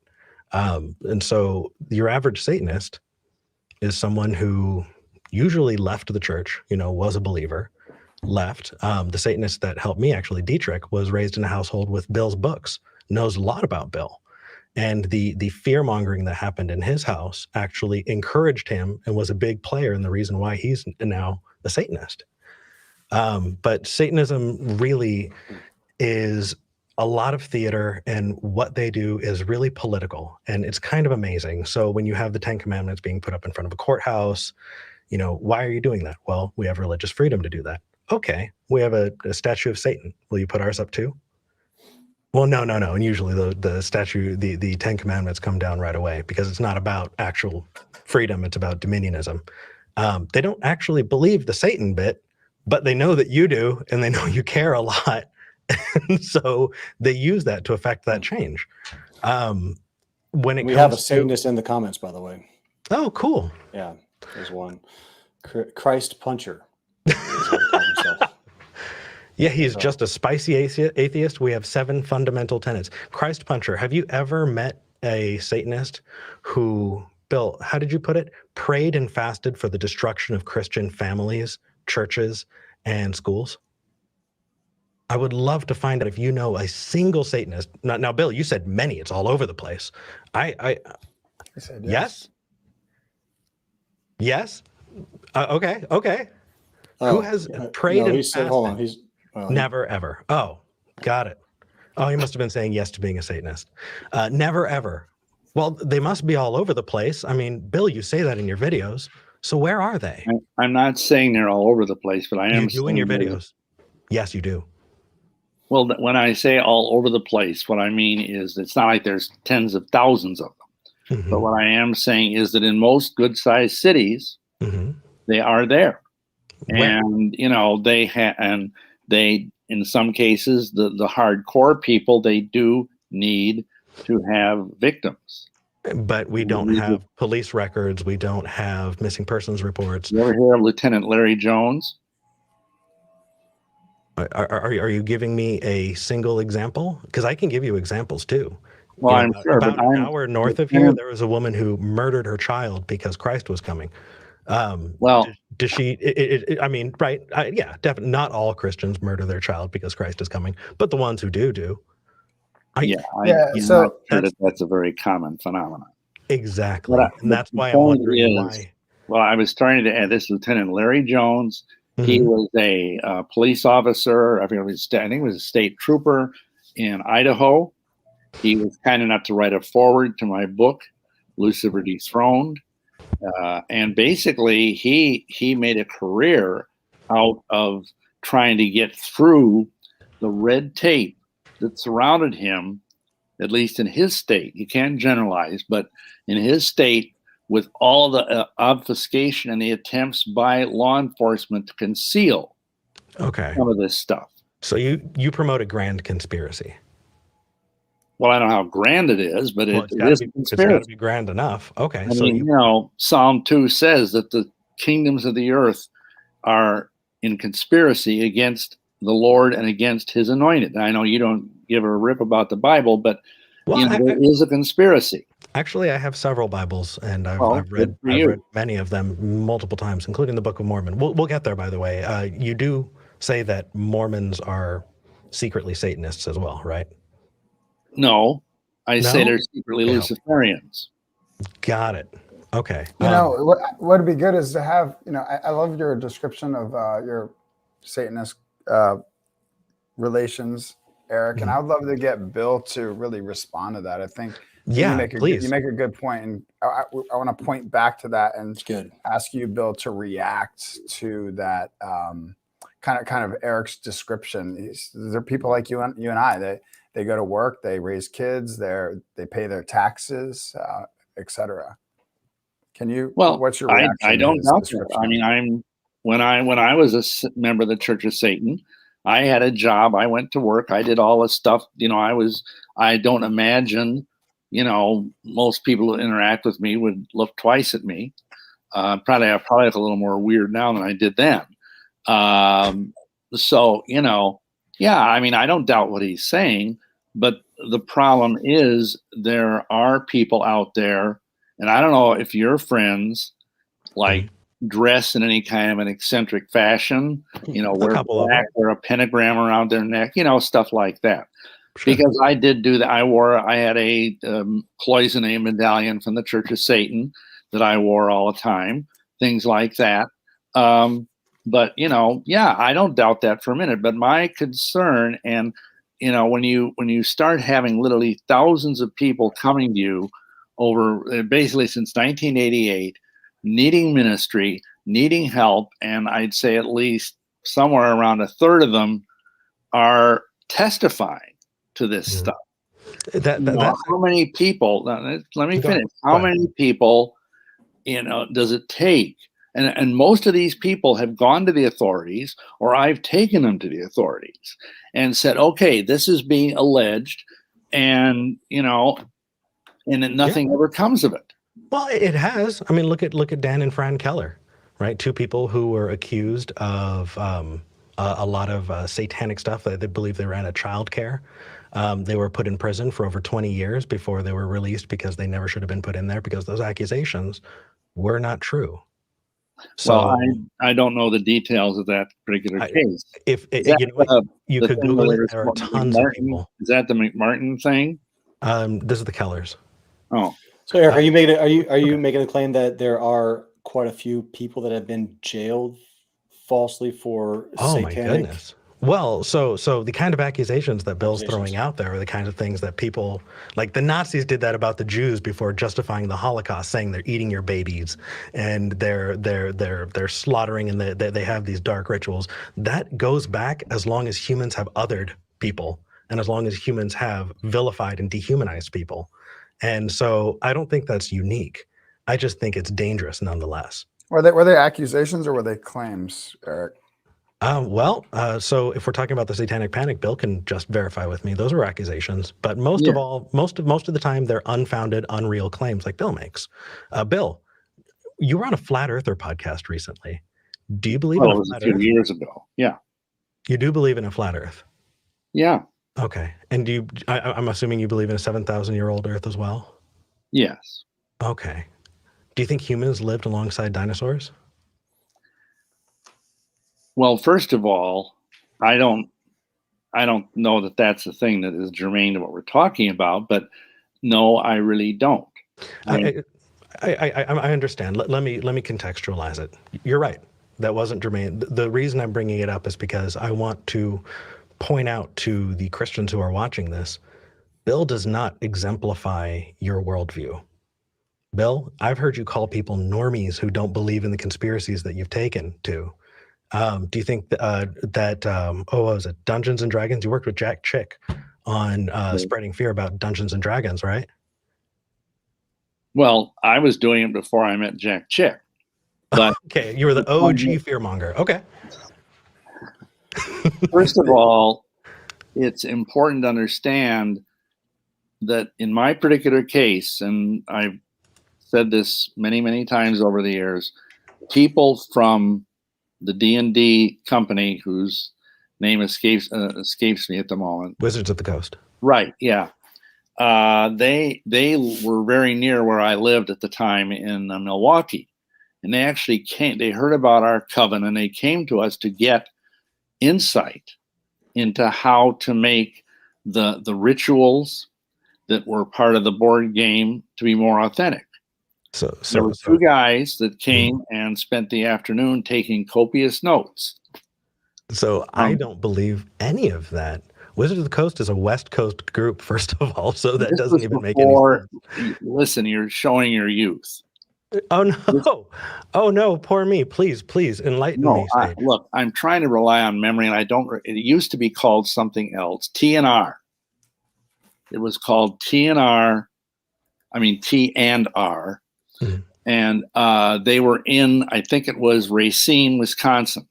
And so your average Satanist is someone who usually left the church, was a believer, left. The Satanist that helped me, actually, Dietrich, was raised in a household with Bill's books, knows a lot about Bill. And the fear-mongering that happened in his house actually encouraged him and was a big player in the reason why he's now a Satanist. But Satanism really is a lot of theater, and what they do is really political, and it's kind of amazing. So when you have the 10 Commandments being put up in front of a courthouse, Why are you doing that? Well, we have religious freedom to do that. Okay, we have a statue of Satan. Will you put ours up too? Well, no. And usually the statue, the Ten Commandments come down right away because it's not about actual freedom. It's about dominionism. They don't actually believe the Satan bit, but they know that you do, and they know you care a lot. And so they use that to affect that change. We have a Satanist in the comments, by the way. Oh, cool. Yeah, there's one. Christ Puncher. Yeah, he's just a spicy atheist. We have 7 fundamental tenets. Christ Puncher, have you ever met a Satanist who, Bill, how did you put it? Prayed and fasted for the destruction of Christian families, churches, and schools? I would love to find out if you know a single Satanist. Now, Bill, you said many. It's all over the place. I said yes. Yes. Okay. Who has prayed and fasted? Hold on. Never, ever. Oh, got it. Oh, he must have been saying yes to being a Satanist. Never, ever. Well, they must be all over the place. I mean, Bill, you say that in your videos. So where are they? I'm not saying they're all over the place, but I am. You do in your videos. Yes, you do. Well, when I say all over the place, what I mean is it's not like there's tens of thousands of them. Mm-hmm. But what I am saying is that in most good-sized cities, they are there. Where? And, they, in some cases, the hardcore people, they do need to have victims. But we don't have police records. We don't have missing persons reports. You ever hear of Lieutenant Larry Jones? Are you giving me a single example? Because I can give you examples too. Well, I'm sure. About an hour north of here, there was a woman who murdered her child because Christ was coming. Does she? I mean, right? Yeah, definitely. Not all Christians murder their child because Christ is coming, but the ones who do. So that's a very common phenomenon. Exactly, and that's why I'm wondering why. Well, I was trying to add this Lieutenant Larry Jones. Mm-hmm. He was a police officer. I think it was a state trooper in Idaho. He was kind enough to write a foreword to my book, Lucifer Dethroned. And basically, he made a career out of trying to get through the red tape that surrounded him, at least in his state. You can't generalize, but in his state, with all the obfuscation and the attempts by law enforcement to conceal some of this stuff. So you promote a grand conspiracy. Well, I don't know how grand it is, but it is a conspiracy. It's got to be grand enough. Okay. I mean, Psalm 2 says that the kingdoms of the earth are in conspiracy against the Lord and against his anointed. I know you don't give a rip about the Bible, but there is a conspiracy. Actually, I have several Bibles, and I've read many of them multiple times, including the Book of Mormon. We'll get there, by the way. You do say that Mormons are secretly Satanists as well, right? No, I say they're secretly Luciferians. Got it. Okay. What would be good is to have, I love your description of your Satanist relations, Eric, and I would love to get Bill to really respond to that. I think you make a good point, and I want to point back to that and ask you, Bill, to react to that kind of Eric's description. There are people like you and I. They go to work, they raise kids, they pay their taxes, etc. Can you? Well, what's your reaction? I don't know. I mean, when I was a member of the Church of Satan, I had a job. I went to work. I did all this stuff. I don't imagine, most people who interact with me would look twice at me. I probably look a little more weird now than I did then. Yeah, I mean, I don't doubt what he's saying, but the problem is there are people out there, and I don't know if your friends dress in any kind of an eccentric fashion, wear black or a pentagram around their neck, stuff like that. Sure. Because I did do that. I had a cloisonne medallion from the Church of Satan that I wore all the time, things like that. But I don't doubt that for a minute. But my concern, and when you start having literally thousands of people coming to you over basically since 1988, needing ministry, needing help, and I'd say at least somewhere around a third of them are testifying to this stuff. How many people? Let me finish. How many people, does it take? And most of these people have gone to the authorities, or I've taken them to the authorities and said, okay, this is being alleged, and and nothing ever comes of it. Well, it has. I mean, look at Dan and Fran Keller, right? Two people who were accused of a lot of satanic stuff. They believe they ran a child care. They were put in prison for over 20 years before they were released because they never should have been put in there because those accusations were not true. So I don't know the details of that particular case. You could Google it. There are tons of people. Is that the McMartin thing? This is the Kellers. Oh, so Eric, are you making a claim that there are quite a few people that have been jailed falsely for satanic? My goodness. Well, so the kind of accusations that Bill's throwing out there are the kinds of things that people, like the Nazis did that about the Jews before justifying the Holocaust, saying they're eating your babies and they're slaughtering, and they have these dark rituals. That goes back as long as humans have othered people and as long as humans have vilified and dehumanized people. And so I don't think that's unique. I just think it's dangerous nonetheless. Were they accusations or were they claims, Eric? So if we're talking about the Satanic Panic, Bill can just verify with me. Those were accusations, but most of the time, they're unfounded, unreal claims like Bill makes. Bill, you were on a Flat Earther podcast recently. Do you believe in a flat Earth? A few years ago. Yeah. You do believe in a flat Earth? Yeah. Okay. And I'm assuming you believe in a 7,000-year-old Earth as well? Yes. Okay. Do you think humans lived alongside dinosaurs? Well, first of all, I don't know that that's the thing that is germane to what we're talking about, but no, I really don't. I understand. Let me contextualize it. You're right. That wasn't germane. The reason I'm bringing it up is because I want to point out to the Christians who are watching this, Bill does not exemplify your worldview. Bill, I've heard you call people normies who don't believe in the conspiracies that you've taken to. Do you think what was it, Dungeons and Dragons? You worked with Jack Chick on spreading fear about Dungeons and Dragons, right? Well, I was doing it before I met Jack Chick. But okay, you were the OG fearmonger. Okay. First of all, it's important to understand that in my particular case, and I've said this many, many times over the years, people from the D&D company, whose name escapes me at the moment. Wizards of the Coast. Right, yeah. They were very near where I lived at the time in Milwaukee. And they actually they heard about our coven, and they came to us to get insight into how to make the rituals that were part of the board game to be more authentic. So there were two guys that came and spent the afternoon taking copious notes. So I don't believe any of that. Wizards of the Coast is a West Coast group, first of all, so that doesn't even make any sense. Listen, you're showing your youth. Oh no! Oh no! Poor me. Please enlighten me. Look, I'm trying to rely on memory, and I don't. It used to be called something else. TNR. It was called TNR. I mean T and R. Mm-hmm. And they were in, I think it was Racine, Wisconsin.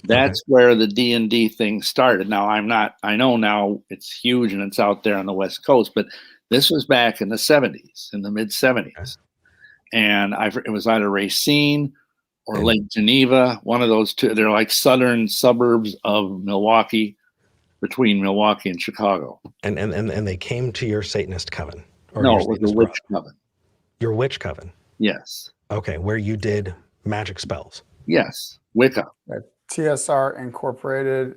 That's where the D&D thing started. Now I know now it's huge and it's out there on the West Coast, but this was back in the 70s, in the mid 70s. Okay. And it was either Racine or Lake Geneva, one of those two. They're like southern suburbs of Milwaukee, between Milwaukee and Chicago. And they came to your Satanist coven? Or no, it was a witch coven. Your witch coven? Yes. Okay, where you did magic spells? Yes, Wicca. TSR Incorporated,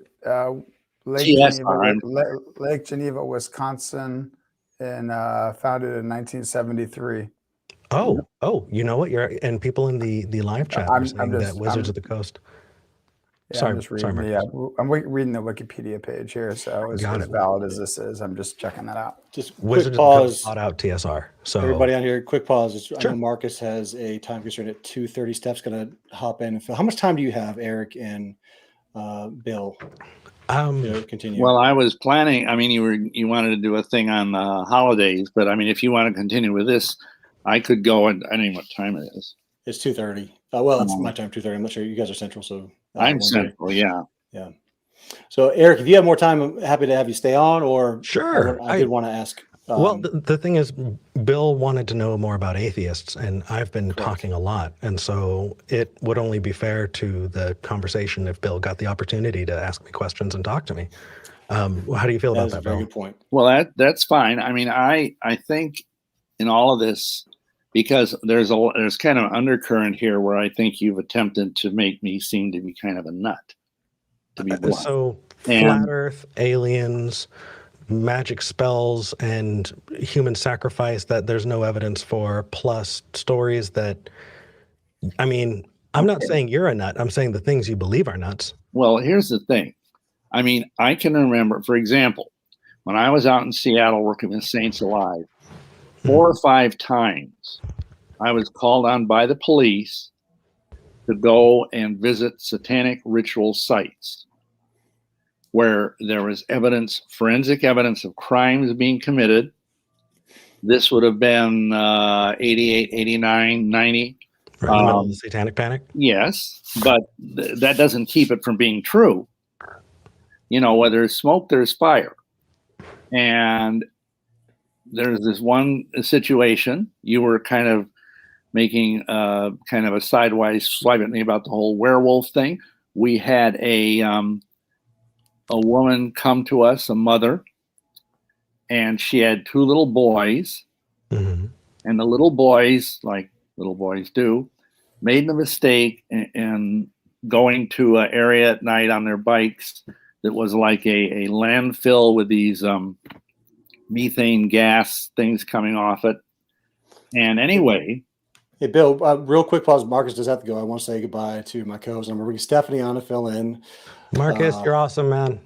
Lake Geneva, Wisconsin, and founded in 1973. Oh, you know what? And people in the live chat are saying that Wizards of the Coast. Yeah, Sorry, I'm just reading reading the Wikipedia page here. So as valid as this is, I'm just checking that out. Just Wizards quick pause. Thought out TSR. So everybody on here, quick pause. Sure. I know Marcus has a time constraint at 2:30. Steph's going to hop in and fill. How much time do you have, Eric and Bill? Continue. Well, I was planning. I mean, you wanted to do a thing on the holidays, but I mean, if you want to continue with this, I could go. And I don't know what time it is. It's 2:30. Well, it's my time, 2:30. I'm not sure. You guys are Central, so I'm Central. Yeah. So, Eric, if you have more time, I'm happy to have you stay on. Or sure, I did want to ask. Well, the thing is, Bill wanted to know more about atheists, and I've been talking a lot, and so it would only be fair to the conversation if Bill got the opportunity to ask me questions and talk to me. How do you feel about that, Bill? Very good point. Well, that's fine. I mean, I think in all of this, because there's kind of an undercurrent here where I think you've attempted to make me seem to be kind of a nut. To be blunt. So flat Earth, aliens, magic spells, and human sacrifice that there's no evidence for, plus stories that, I mean, I'm not saying you're a nut. I'm saying the things you believe are nuts. Well, here's the thing. I mean, I can remember, for example, when I was out in Seattle working with Saints Alive, 4 or 5 times I was called on by the police to go and visit satanic ritual sites where there was evidence, forensic evidence of crimes being committed. This would have been 88, 89, 90. Right in the middle of the satanic panic? Yes, but that doesn't keep it from being true. You know, where there's smoke, there's fire. And there's this one situation, you were kind of making kind of a sidewise swipe at me about the whole werewolf thing. We had a woman come to us, a mother, and she had 2 little boys. Mm-hmm. And the little boys, like little boys do, made the mistake in going to an area at night on their bikes that was like a landfill with these methane gas things coming off it. And anyway. Hey, Bill, real quick pause. Marcus does have to go. I want to say goodbye to my co-host. I'm bringing Stephanie on to fill in. Marcus, you're awesome, man.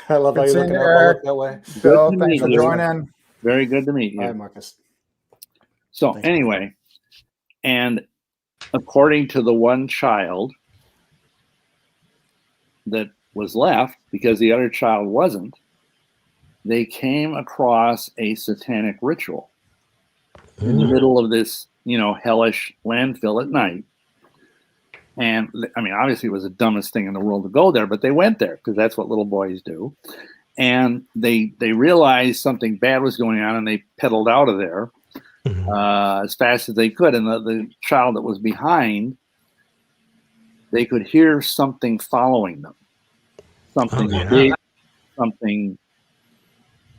I love how you're looking up. I look that way. Bill, thanks for joining. Very good to meet you. All right, Marcus. So anyway, and according to the one child that was left, because the other child wasn't, they came across a satanic ritual in the middle of this, you know, hellish landfill at night. And I mean, obviously it was the dumbest thing in the world to go there, but they went there because that's what little boys do. And they realized something bad was going on, and they pedaled out of there as fast as they could. And the child that was behind, they could hear something following them. Something big, something,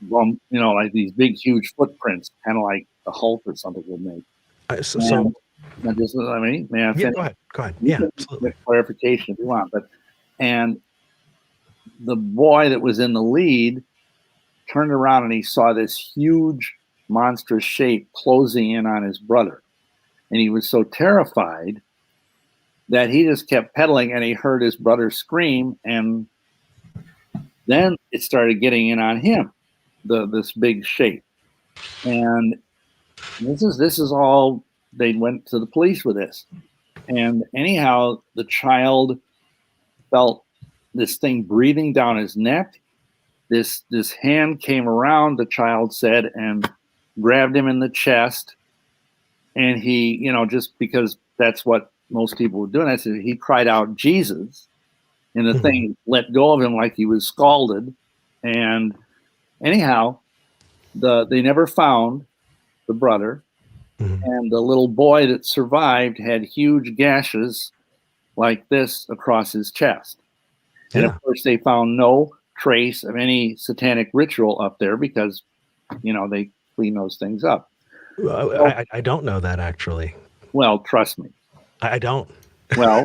you know, like these big, huge footprints, kind of like the Hulk or something would make. So may I finish? Go ahead. Yeah, absolutely. Clarification if you want, and the boy that was in the lead turned around and he saw this huge, monstrous shape closing in on his brother, and he was so terrified that he just kept pedaling, and he heard his brother scream, and then it started getting in on him, this big shape, and this is all. They went to the police with this, and anyhow, the child felt this thing breathing down his neck. This hand came around, the child said, and grabbed him in the chest, and he, you know, just because that's what most people would do, and I said he cried out Jesus, and the thing let go of him like he was scalded, and anyhow, they never found the brother. And the little boy that survived had huge gashes like this across his chest. And of course, they found no trace of any satanic ritual up there because, you know, they clean those things up. I don't know that, actually. Well, trust me. I don't. Well,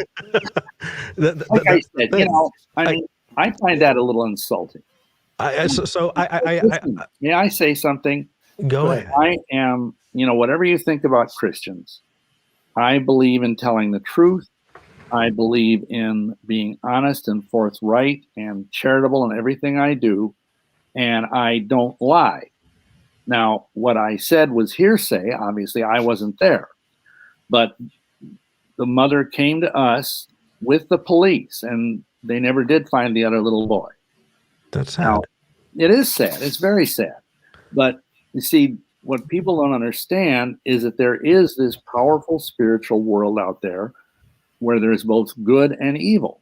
like I said, you know, I find that a little insulting. May I say something? Go ahead. I am, you know, whatever you think about Christians, I believe in telling the truth. I believe in being honest and forthright and charitable in everything I do, and I don't lie. Now, what I said was hearsay. Obviously, I wasn't there. But the mother came to us with the police, and they never did find the other little boy. That's sad. Now, it is sad. It's very sad. But you see, what people don't understand is that there is this powerful spiritual world out there where there's both good and evil.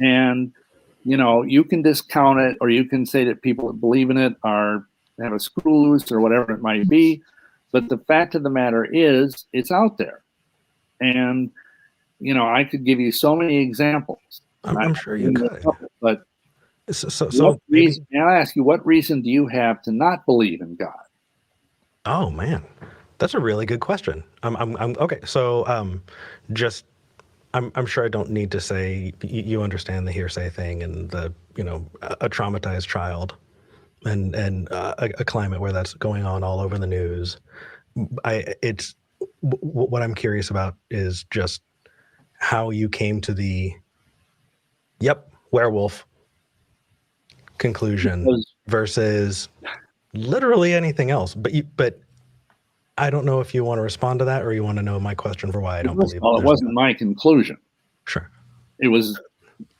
And, you know, you can discount it, or you can say that people that believe in it have a screw loose or whatever it might be. But the fact of the matter is, it's out there. And, you know, I could give you so many examples. I'm sure you could. But so reason, and I ask you, what reason do you have to not believe in God? Oh man, that's a really good question. I'm okay. So I'm sure I don't need to say you understand the hearsay thing and the, you know, a traumatized child and a climate where that's going on all over the news. What I'm curious about is just how you came to the werewolf conclusion versus literally anything else. But I don't know if you want to respond to that, or you want to know my question for why I don't believe it. Well, it wasn't my conclusion. Sure. It was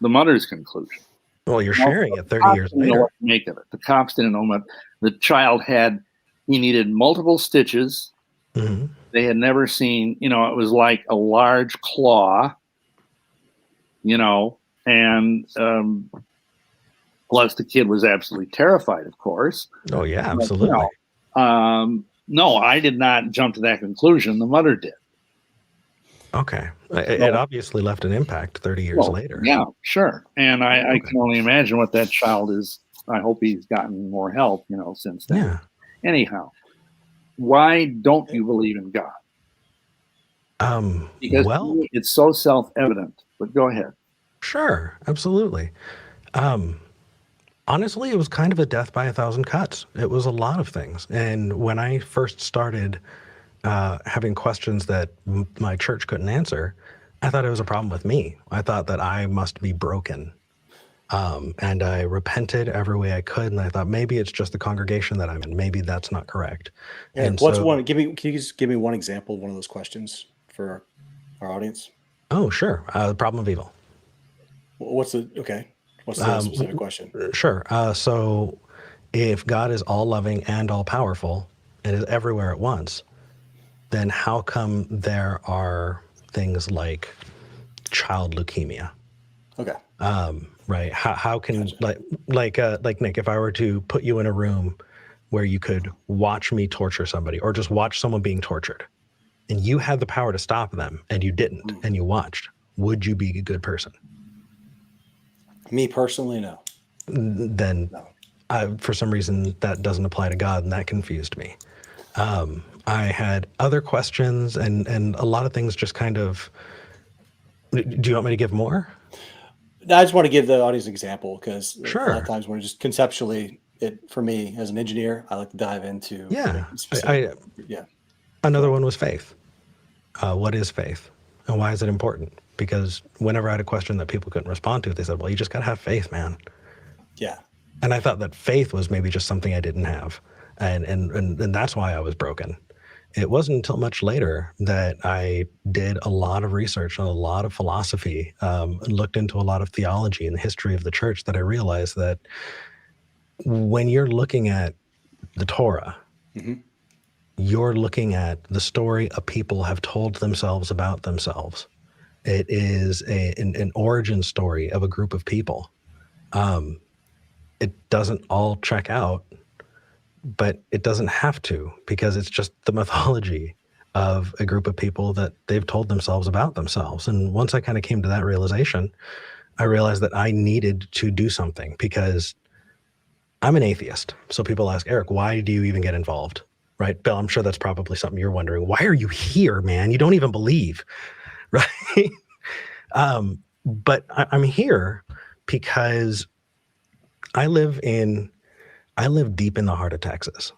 the mother's conclusion. Well, you're sharing it 30 years later. Know what to make of it. The cops didn't know what the child he needed multiple stitches. Mm-hmm. They had never seen, you know, it was like a large claw, you know, and plus the kid was absolutely terrified, of course. Oh yeah, absolutely. But, you know, no, I did not jump to that conclusion. The mother did. Okay. It obviously left an impact 30 years later. Yeah, sure. And I can only imagine what that child is. I hope he's gotten more help, you know, since then. Yeah. Anyhow, why don't you believe in God? Because it's so self-evident. But go ahead. Sure, absolutely. Honestly, it was kind of a death by 1,000 cuts. It was a lot of things. And when I first started having questions that my church couldn't answer, I thought it was a problem with me. I thought that I must be broken. And I repented every way I could. And I thought maybe it's just the congregation that I'm in. Maybe that's not correct. And what's one? Can you just give me one example of one of those questions for our audience? Oh, sure. The problem of evil. What's the specific question? Sure. So if God is all loving and all powerful and is everywhere at once, then how come there are things like child leukemia? Okay. Right. How can like Nick, if I were to put you in a room where you could watch me torture somebody or just watch someone being tortured and you had the power to stop them and you didn't and you watched, would you be a good person? Me personally, no. Then no. For some reason that doesn't apply to God, and that confused me. I had other questions and a lot of things just kind of. Do you want me to give more? I just want to give the audience an example because sure. A lot of times when just conceptually, for me as an engineer, I like to dive into. Yeah. Yeah. Another one was faith. What is faith and why is it important? Because whenever I had a question that people couldn't respond to, they said, well, you just got to have faith, man. Yeah. And I thought that faith was maybe just something I didn't have. And that's why I was broken. It wasn't until much later that I did a lot of research on a lot of philosophy, and looked into a lot of theology and the history of the church that I realized that when you're looking at the Torah, mm-hmm. you're looking at the story a people have told themselves about themselves. It is an origin story of a group of people. It doesn't all check out, but it doesn't have to, because it's just the mythology of a group of people that they've told themselves about themselves. And once I kind of came to that realization, I realized that I needed to do something because I'm an atheist. So people ask, Eric, why do you even get involved? Right? Bill, I'm sure that's probably something you're wondering. Why are you here, man? You don't even believe. Right? But I'm here because I live deep in the heart of Texas.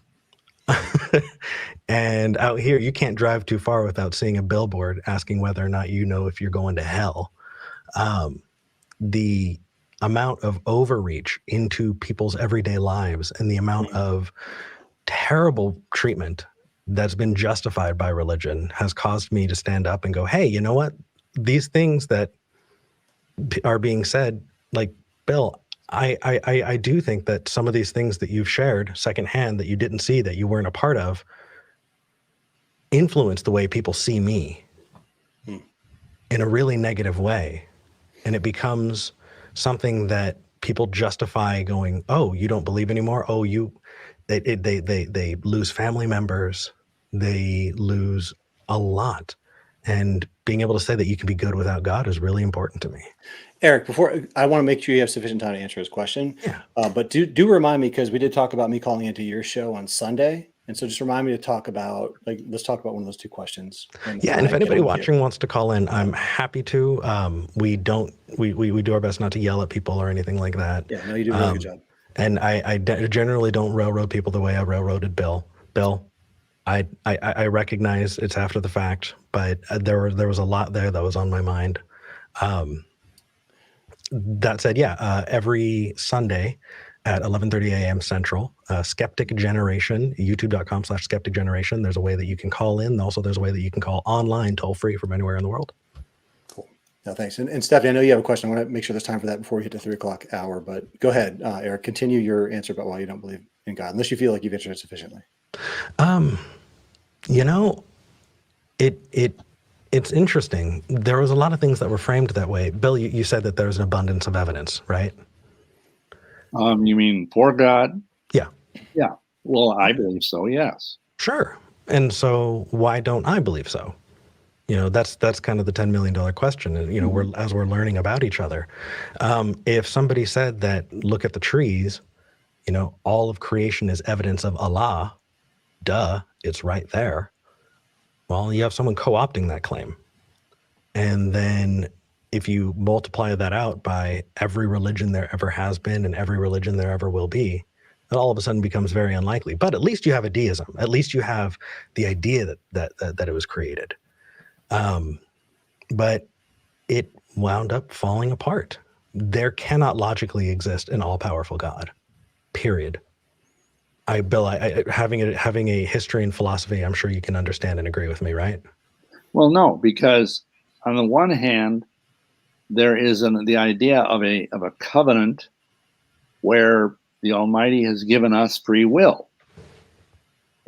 And out here, you can't drive too far without seeing a billboard asking whether or not you know if you're going to hell. the amount of overreach into people's everyday lives and the amount of terrible treatment that's been justified by religion has caused me to stand up and go, hey, you know what? These things that are being said, like, Bill, I do think that some of these things that you've shared secondhand that you didn't see, that you weren't a part of, influence the way people see me in a really negative way. And it becomes something that people justify going, oh, you don't believe anymore? Oh, they lose family members. They lose a lot. And being able to say that you can be good without God is really important to me. Eric, before I want to make sure you have sufficient time to answer his question. Yeah. But do remind me, because we did talk about me calling into your show on Sunday. And so just remind me to talk about, let's talk about one of those two questions. And if anybody watching wants to call in, I'm happy to. We do our best not to yell at people or anything like that. Yeah, no, you do a really good job. And I generally don't railroad people the way I railroaded Bill. Bill, I recognize it's after the fact, but there was a lot there that was on my mind. That said, every Sunday at 11:30 a.m. Central, Skeptic Generation, youtube.com/Skeptic Generation. There's a way that you can call in. Also, there's a way that you can call online, toll free from anywhere in the world. Cool. No, thanks. And Stephanie, I know you have a question. I want to make sure there's time for that before we hit the 3 o'clock hour, but go ahead, Eric, continue your answer about why you don't believe in God, unless you feel like you've answered it sufficiently. It's interesting. There was a lot of things that were framed that way. Bill, you said that there's an abundance of evidence, right? You mean for God? Yeah. Yeah. Well, I believe so, yes. Sure. And so why don't I believe so? That's kind of the $10 million question. And, we're learning about each other. If somebody said that, look at the trees, all of creation is evidence of Allah, duh, it's right there. Well, you have someone co-opting that claim. And then if you multiply that out by every religion there ever has been and every religion there ever will be, it all of a sudden becomes very unlikely. But at least you have a deism. At least you have the idea that it was created. But it wound up falling apart. There cannot logically exist an all-powerful God, period. Bill, having a history in philosophy, I'm sure you can understand and agree with me, right? Well, no, because on the one hand, there is the idea of a covenant where the Almighty has given us free will.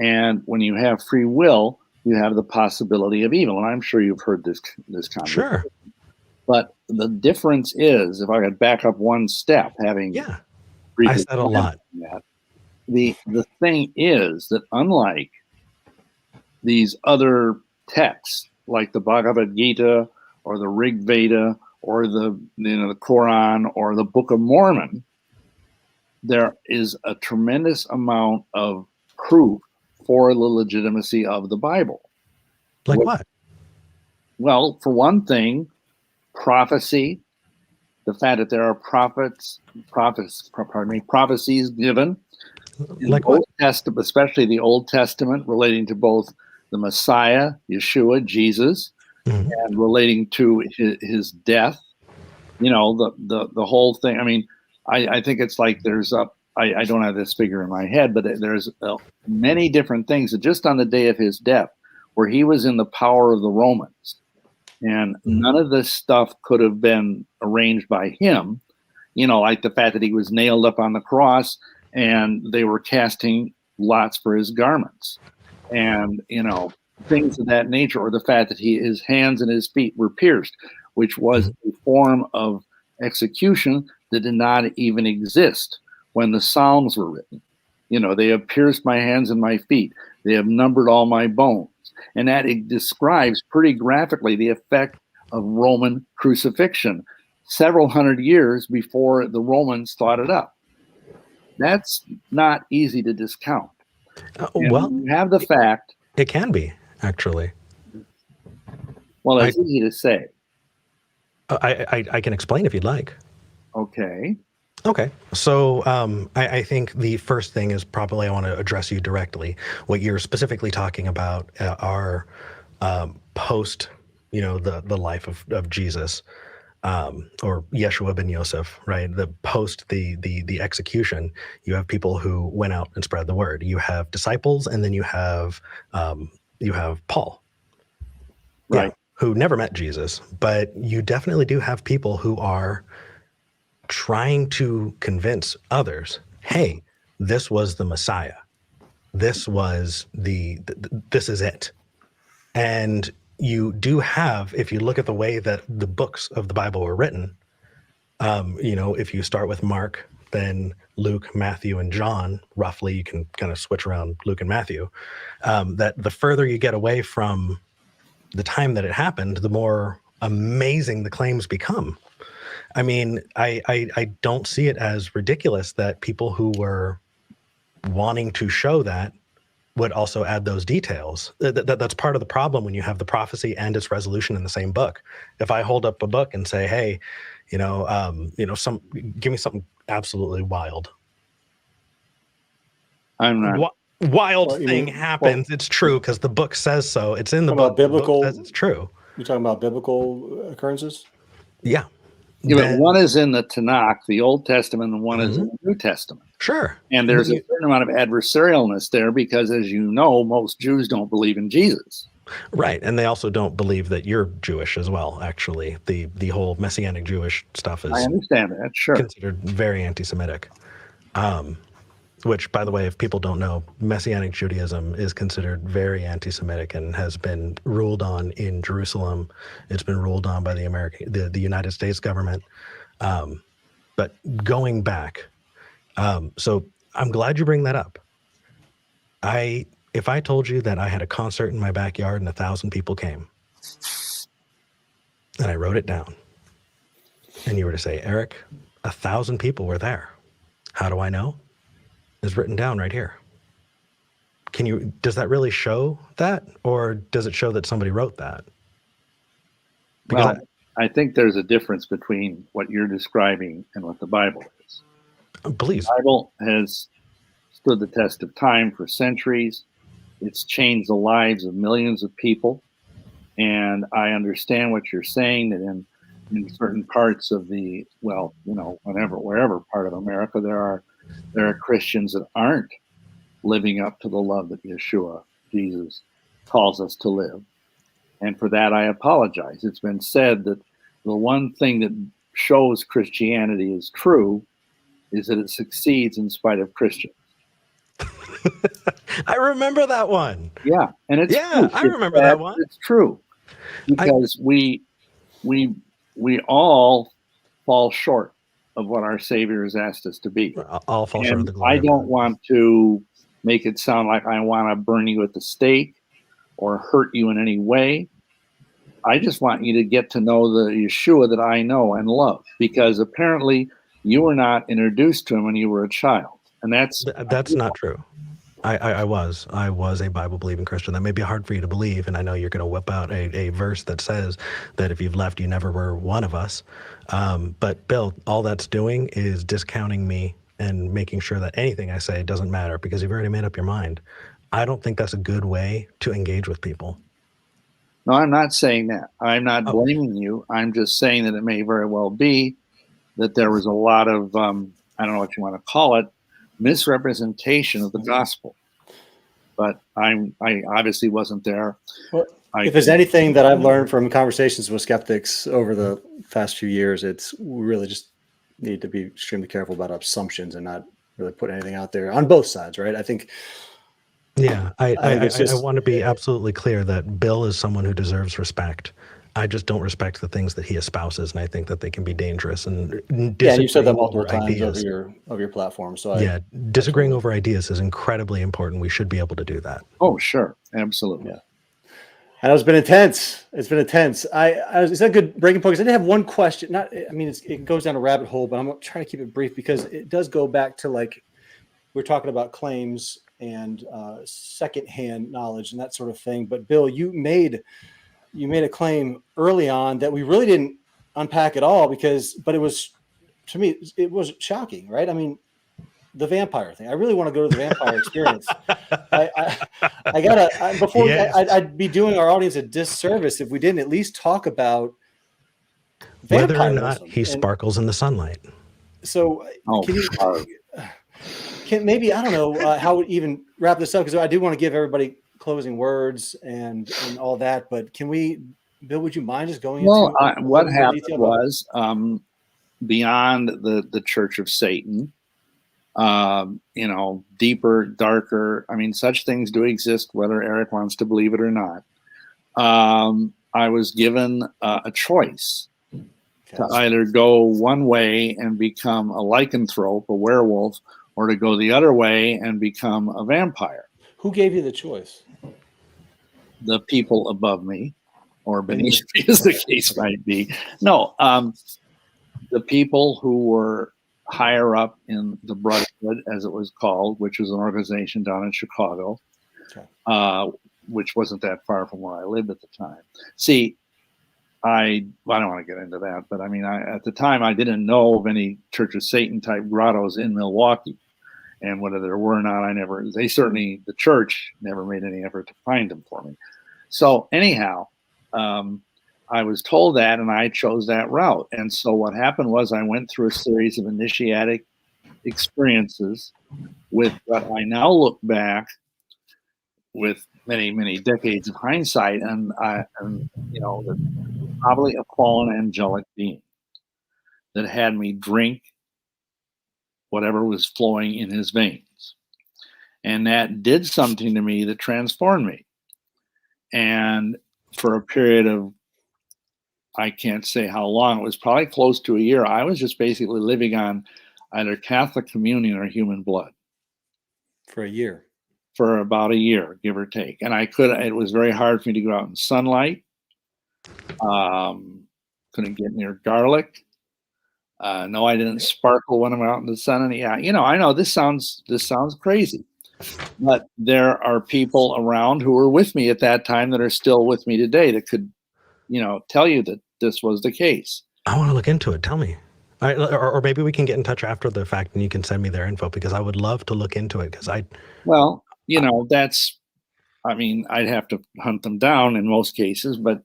And when you have free will, you have the possibility of evil. And I'm sure you've heard this conversation. Sure. But the difference is, if I could back up one step, having I said a lot. The thing is that unlike these other texts, like the Bhagavad Gita or the Rig Veda or the Quran or the Book of Mormon, there is a tremendous amount of proof for the legitimacy of the Bible. Like what? Well, for one thing, prophecy, the fact that there are prophecies given. Like Old Testament, especially the Old Testament, relating to both the Messiah, Yeshua, Jesus, and relating to his death. The whole thing. I mean, I think it's like there's I don't have this figure in my head, but there's many different things that just on the day of his death, where he was in the power of the Romans, and none of this stuff could have been arranged by him. Like the fact that he was nailed up on the cross and they were casting lots for his garments, and things of that nature, or the fact that his hands and his feet were pierced, which was a form of execution that did not even exist when the Psalms were written. They have pierced my hands and my feet. They have numbered all my bones. And that it describes pretty graphically the effect of Roman crucifixion several hundred years before the Romans thought it up. That's not easy to discount. Well, you have the fact. It can be, actually. Well, it's easy to say. I can explain if you'd like. Okay. So I think the first thing is probably I want to address you directly. What you're specifically talking about are post, the life of Jesus. or Yeshua ben Yosef, right? The post the execution, you have people who went out and spread the word. You have disciples, and then you have Paul, Right. who never met Jesus, but you definitely do have people who are trying to convince others, hey, this was the Messiah. This was this is it. And you do have, if you look at the way that the books of the Bible were written, if you start with Mark, then Luke, Matthew, and John, roughly, you can kind of switch around Luke and Matthew, that the further you get away from the time that it happened, the more amazing the claims become. I mean, I don't see it as ridiculous that people who were wanting to show that would also add those details. That's part of the problem when you have the prophecy and its resolution in the same book. If I hold up a book and say, hey, give me something absolutely wild. I'm not. Wild thing happens. It's true because the book says so. It's in the book. Biblical. The book says it's true. You're talking about biblical occurrences? Yeah. Yeah, but one is in the Tanakh, the Old Testament, and one is in the New Testament. Sure. And there's a certain amount of adversarialness there because, as you know, most Jews don't believe in Jesus. Right. And they also don't believe that you're Jewish as well, actually. The whole Messianic Jewish stuff is, I understand that, sure, considered very anti-Semitic. Which, by the way, if people don't know, Messianic Judaism is considered very anti-Semitic and has been ruled on in Jerusalem. It's been ruled on by the United States government. But going back, so I'm glad you bring that up. If I told you that I had a concert in my backyard and 1,000 people came, and I wrote it down, and you were to say, Eric, 1,000 people were there. How do I know? Is written down right here. Does that really show that, or does it show that somebody wrote that? Because I think there's a difference between what you're describing and what the Bible is. Please. The Bible has stood the test of time for centuries. It's changed the lives of millions of people. And I understand what you're saying, that in certain parts of wherever part of America, there are Christians that aren't living up to the love that Yeshua, Jesus, calls us to live. And for that, I apologize. It's been said that the one thing that shows Christianity is true is that it succeeds in spite of Christians. I remember that one. Yeah, and it's true. I remember that one. It's true because we all fall short of what our Savior has asked us to be. All fall short of the glory. I don't want to make it sound like I want to burn you at the stake or hurt you in any way. I just want you to get to know the Yeshua that I know and love, because apparently you were not introduced to him when you were a child, and that's not true. I was a Bible-believing Christian. That may be hard for you to believe, and I know you're going to whip out a verse that says that if you've left, you never were one of us. But Bill, all that's doing is discounting me and making sure that anything I say doesn't matter because you've already made up your mind. I don't think that's a good way to engage with people. No, I'm not saying that. I'm not blaming you. I'm just saying that it may very well be that there was a lot of, I don't know what you want to call it, misrepresentation of the gospel. But I obviously wasn't there. Well, if there's anything that I've learned from conversations with skeptics over the past few years, it's we really just need to be extremely careful about assumptions and not really put anything out there on both sides, right? I think. Yeah, I want to be absolutely clear that Bill is someone who deserves respect. I just don't respect the things that he espouses, and I think that they can be dangerous. And you said that multiple times over your platform. So disagreeing over ideas is incredibly important. We should be able to do that. Oh, sure, absolutely. Yeah, and it's been intense. It's been intense. It's a good breaking point because I did have one question. It goes down a rabbit hole, but I'm trying to keep it brief because it does go back to we're talking about claims and secondhand knowledge and that sort of thing. But Bill, you made a claim early on that we really didn't unpack at all but it was, to me, it was shocking, right? I mean, the vampire thing. I really want to go to the vampire experience. I'd be doing our audience a disservice if we didn't at least talk about Whether or not vampirism. he sparkles in the sunlight. So Oh, can you, maybe, I don't know how we even wrap this up, because I do want to give everybody closing words and all that, but can we, Bill, would you mind just going well, into what more happened detail about was beyond the Church of Satan, deeper, darker. I mean, such things do exist, whether Eric wants to believe it or not. I was given a choice to either go one way and become a lycanthrope, a werewolf, or to go the other way and become a vampire. Who gave you the choice? The people above me, or beneath me, as the case might be. No, the people who were higher up in the Brotherhood, as it was called, which was an organization down in Chicago, which wasn't that far from where I lived at the time. See, I don't want to get into that, but I mean, at the time, I didn't know of any Church of Satan type grottos in Milwaukee. And whether there were or not, the church never made any effort to find them for me. So anyhow, I was told that, and I chose that route. And so what happened was I went through a series of initiatic experiences with what I now look back with many, many decades of hindsight, and probably a fallen angelic being that had me drink whatever was flowing in his veins. And that did something to me that transformed me. And for a period of, I can't say how long, it was probably close to a year, I was just basically living on either Catholic communion or human blood. For a year? For about a year, give or take. And it was very hard for me to go out in sunlight. Couldn't get near garlic. No, I didn't sparkle when I'm out in the sun. And I know this sounds crazy, but there are people around who were with me at that time that are still with me today that could, tell you that this was the case. I want to look into it. Tell me. All right, or maybe we can get in touch after the fact and you can send me their info, because I would love to look into it. I'd have to hunt them down in most cases, but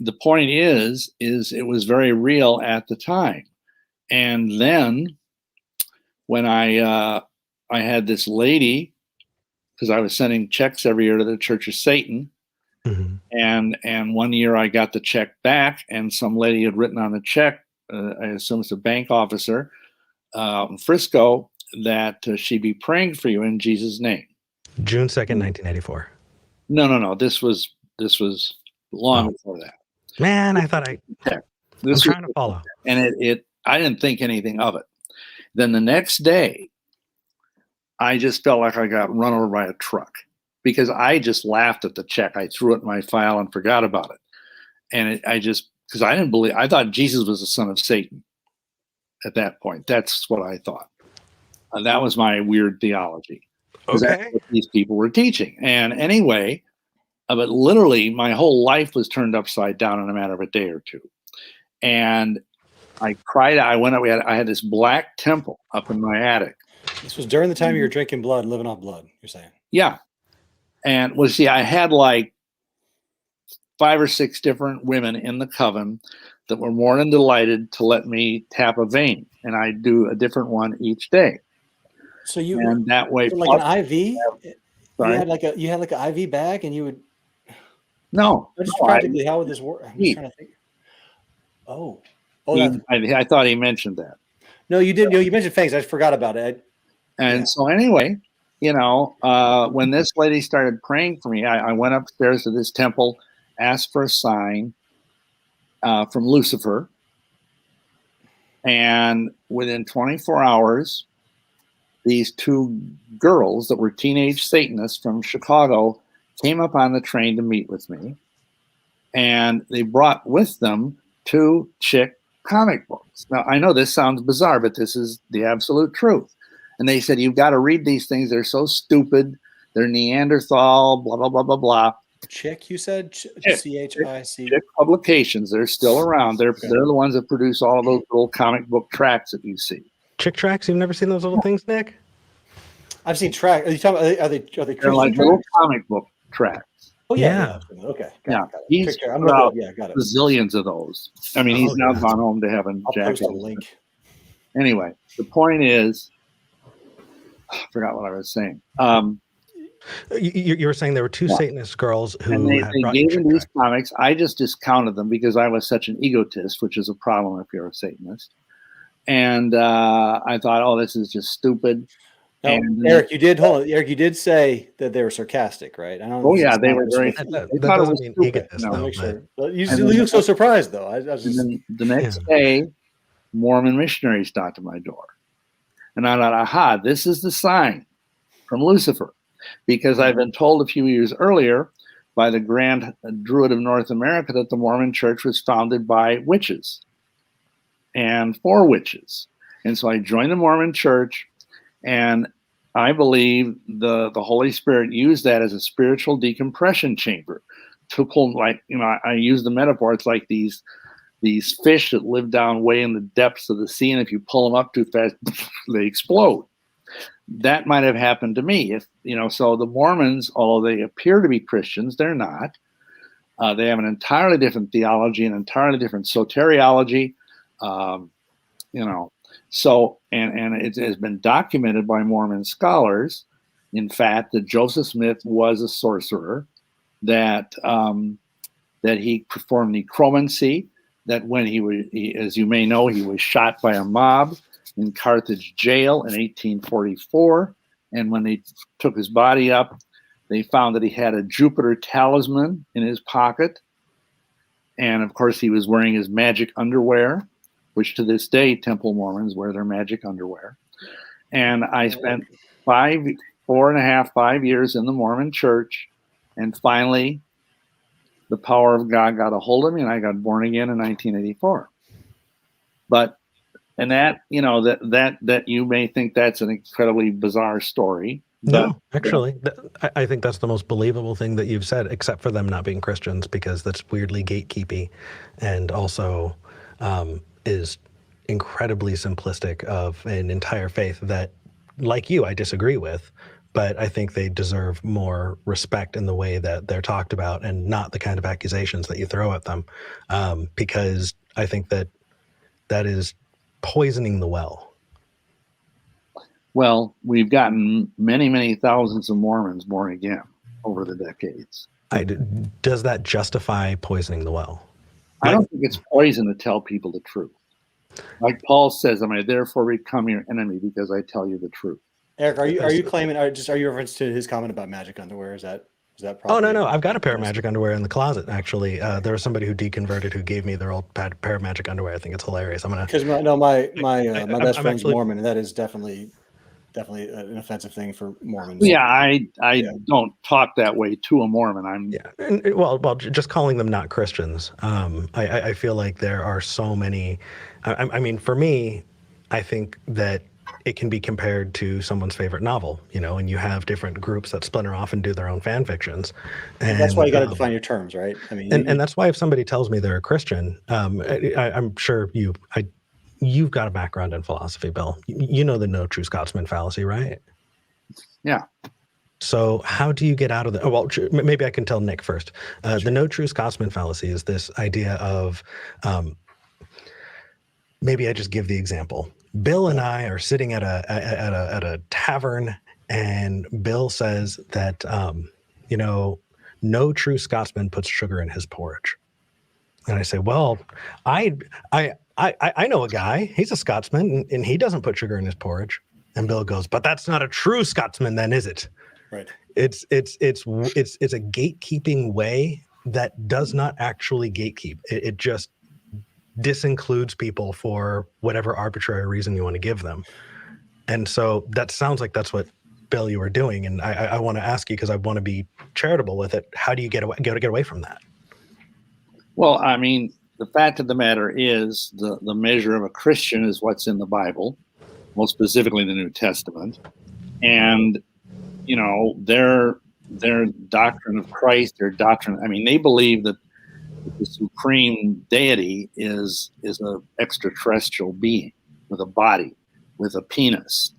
the point is it was very real at the time. And then when I had this lady, because I was sending checks every year to the Church of Satan, and one year I got the check back, and some lady had written on the check, I assume it's a bank officer, in Frisco, that she be praying for you in Jesus' name. June 2nd, 1984. No. This was long before that. Man, I thought I'm trying to follow. And I didn't think anything of it. Then the next day, I just felt like I got run over by a truck, because I just laughed at the check. I threw it in my file and forgot about it. And because I didn't believe, I thought Jesus was the son of Satan at that point. That's what I thought. And that was my weird theology. Because that's what these people were teaching. And anyway, but literally my whole life was turned upside down in a matter of a day or two. And I cried. I had this black temple up in my attic. This was during the time you were drinking blood, living off blood, you're saying? Yeah. And I had like 5 or 6 different women in the coven that were more than delighted to let me tap a vein, and I do a different one each day. So you, and that way, like an IV, you had like an IV bag, and you would. No, practically, how would this work? I'm just trying to think. I thought he mentioned that. No, you didn't. You mentioned fangs. I forgot about it. So anyway, when this lady started praying for me, I went upstairs to this temple, asked for a sign from Lucifer, and within 24 hours, these 2 girls that were teenage Satanists from Chicago came up on the train to meet with me, and they brought with them 2 chick comic books. Now, I know this sounds bizarre, but this is the absolute truth. And they said, you've got to read these things. They're so stupid. They're Neanderthal, blah, blah, blah, blah, blah. Chick, you said? CHIC? Chick publications. They're still around. They're the ones that produce all of those little comic book tracts that you see. Chick tracts? You've never seen those little things, Nick? I've seen tracks. Are you talking? Are they They're like little comic book tracts. Oh Yeah. Okay. Yeah, Got it. he's Picture. I'm put out looking. Yeah, got it. bazillions of those. I mean, he's Oh, now yeah. gone home to heaven. I'll Jack post a is. link. Anyway, the point is, I forgot what I was saying. You were saying there were two Satanist girls And who they had brought you gave him these shipwreck. comics. I just discounted them because I was such an egotist, which is a problem if you're a Satanist. And I thought, oh, this is just stupid. Now, And Eric, you did say that they were sarcastic, right? I don't oh yeah, they were very. That They thought it doesn't was mean stupid. egotist, No. though. Make but- sure. But you And then- look so surprised, though. I was And just, then the next day, Mormon missionaries knocked at my door. And I thought, aha, this is the sign from Lucifer. Because I've been told a few years earlier by the Grand Druid of North America that the Mormon church was founded by witches and for witches. And so I joined the Mormon church, and I believe the Holy Spirit used that as a spiritual decompression chamber to pull, like, I use the metaphor, it's like these fish that live down way in the depths of the sea, and if you pull them up too fast, they explode. That might have happened to me. So the Mormons, although they appear to be Christians, they're not. They have an entirely different theology, an entirely different soteriology, So, and it has been documented by Mormon scholars, in fact, that Joseph Smith was a sorcerer, that he performed necromancy, that when he, as you may know, he was shot by a mob in Carthage jail in 1844, and when they took his body up, they found that he had a Jupiter talisman in his pocket, and of course he was wearing his magic underwear, which to this day Temple Mormons wear their magic underwear. And I spent 5 years in the Mormon church, and finally the power of God got a hold of me, and I got born again in 1984. And that, that you may think that's an incredibly bizarre story. No, actually, I think that's the most believable thing that you've said, except for them not being Christians, because that's weirdly gatekeepy, and also is incredibly simplistic of an entire faith that, like you, I disagree with. But I think they deserve more respect in the way that they're talked about, and not the kind of accusations that you throw at them, because I think that is poisoning the well. Well, we've gotten many, many thousands of Mormons born again over the decades. Does that justify poisoning the well? I don't think it's poison to tell people the truth. Like Paul says, I therefore become your enemy because I tell you the truth. Eric, are you claiming? Are you reference to his comment about magic underwear? Is that probably? Oh no, I've got a pair of magic underwear in the closet. Actually, there was somebody who deconverted who gave me their old pair of magic underwear. I think it's hilarious. I'm gonna because my best friend's Mormon, and that is definitely an offensive thing for Mormons. Yeah, I don't talk that way to a Mormon. Well, just calling them not Christians. I feel like there are so many. I mean, for me, I think that it can be compared to someone's favorite novel, and you have different groups that splinter off and do their own fan fictions. And that's why you got to define your terms, right? I mean, and that's why if somebody tells me they're a Christian, I'm sure you've got a background in philosophy, Bill. You know the no true Scotsman fallacy, right? Yeah. So how do you get out of the? Well, maybe I can tell Nick first. Sure. The no true Scotsman fallacy is this idea of. Maybe I just give the example. Bill and I are sitting at a tavern, and Bill says that no true Scotsman puts sugar in his porridge. And I say, well, I know a guy. He's a Scotsman, and he doesn't put sugar in his porridge. And Bill goes, but that's not a true Scotsman, then, is it? Right. It's a gatekeeping way that does not actually gatekeep. It just disincludes people for whatever arbitrary reason you want to give them. And so that sounds like that's what, Bill, you were doing. And I want to ask you, because I want to be charitable with it. How do you get away from that? Well, I mean, the fact of the matter is the measure of a Christian is what's in the Bible, most specifically the New Testament. And, their doctrine of Christ, their doctrine, they believe that the supreme deity is an extraterrestrial being with a body, with a penis.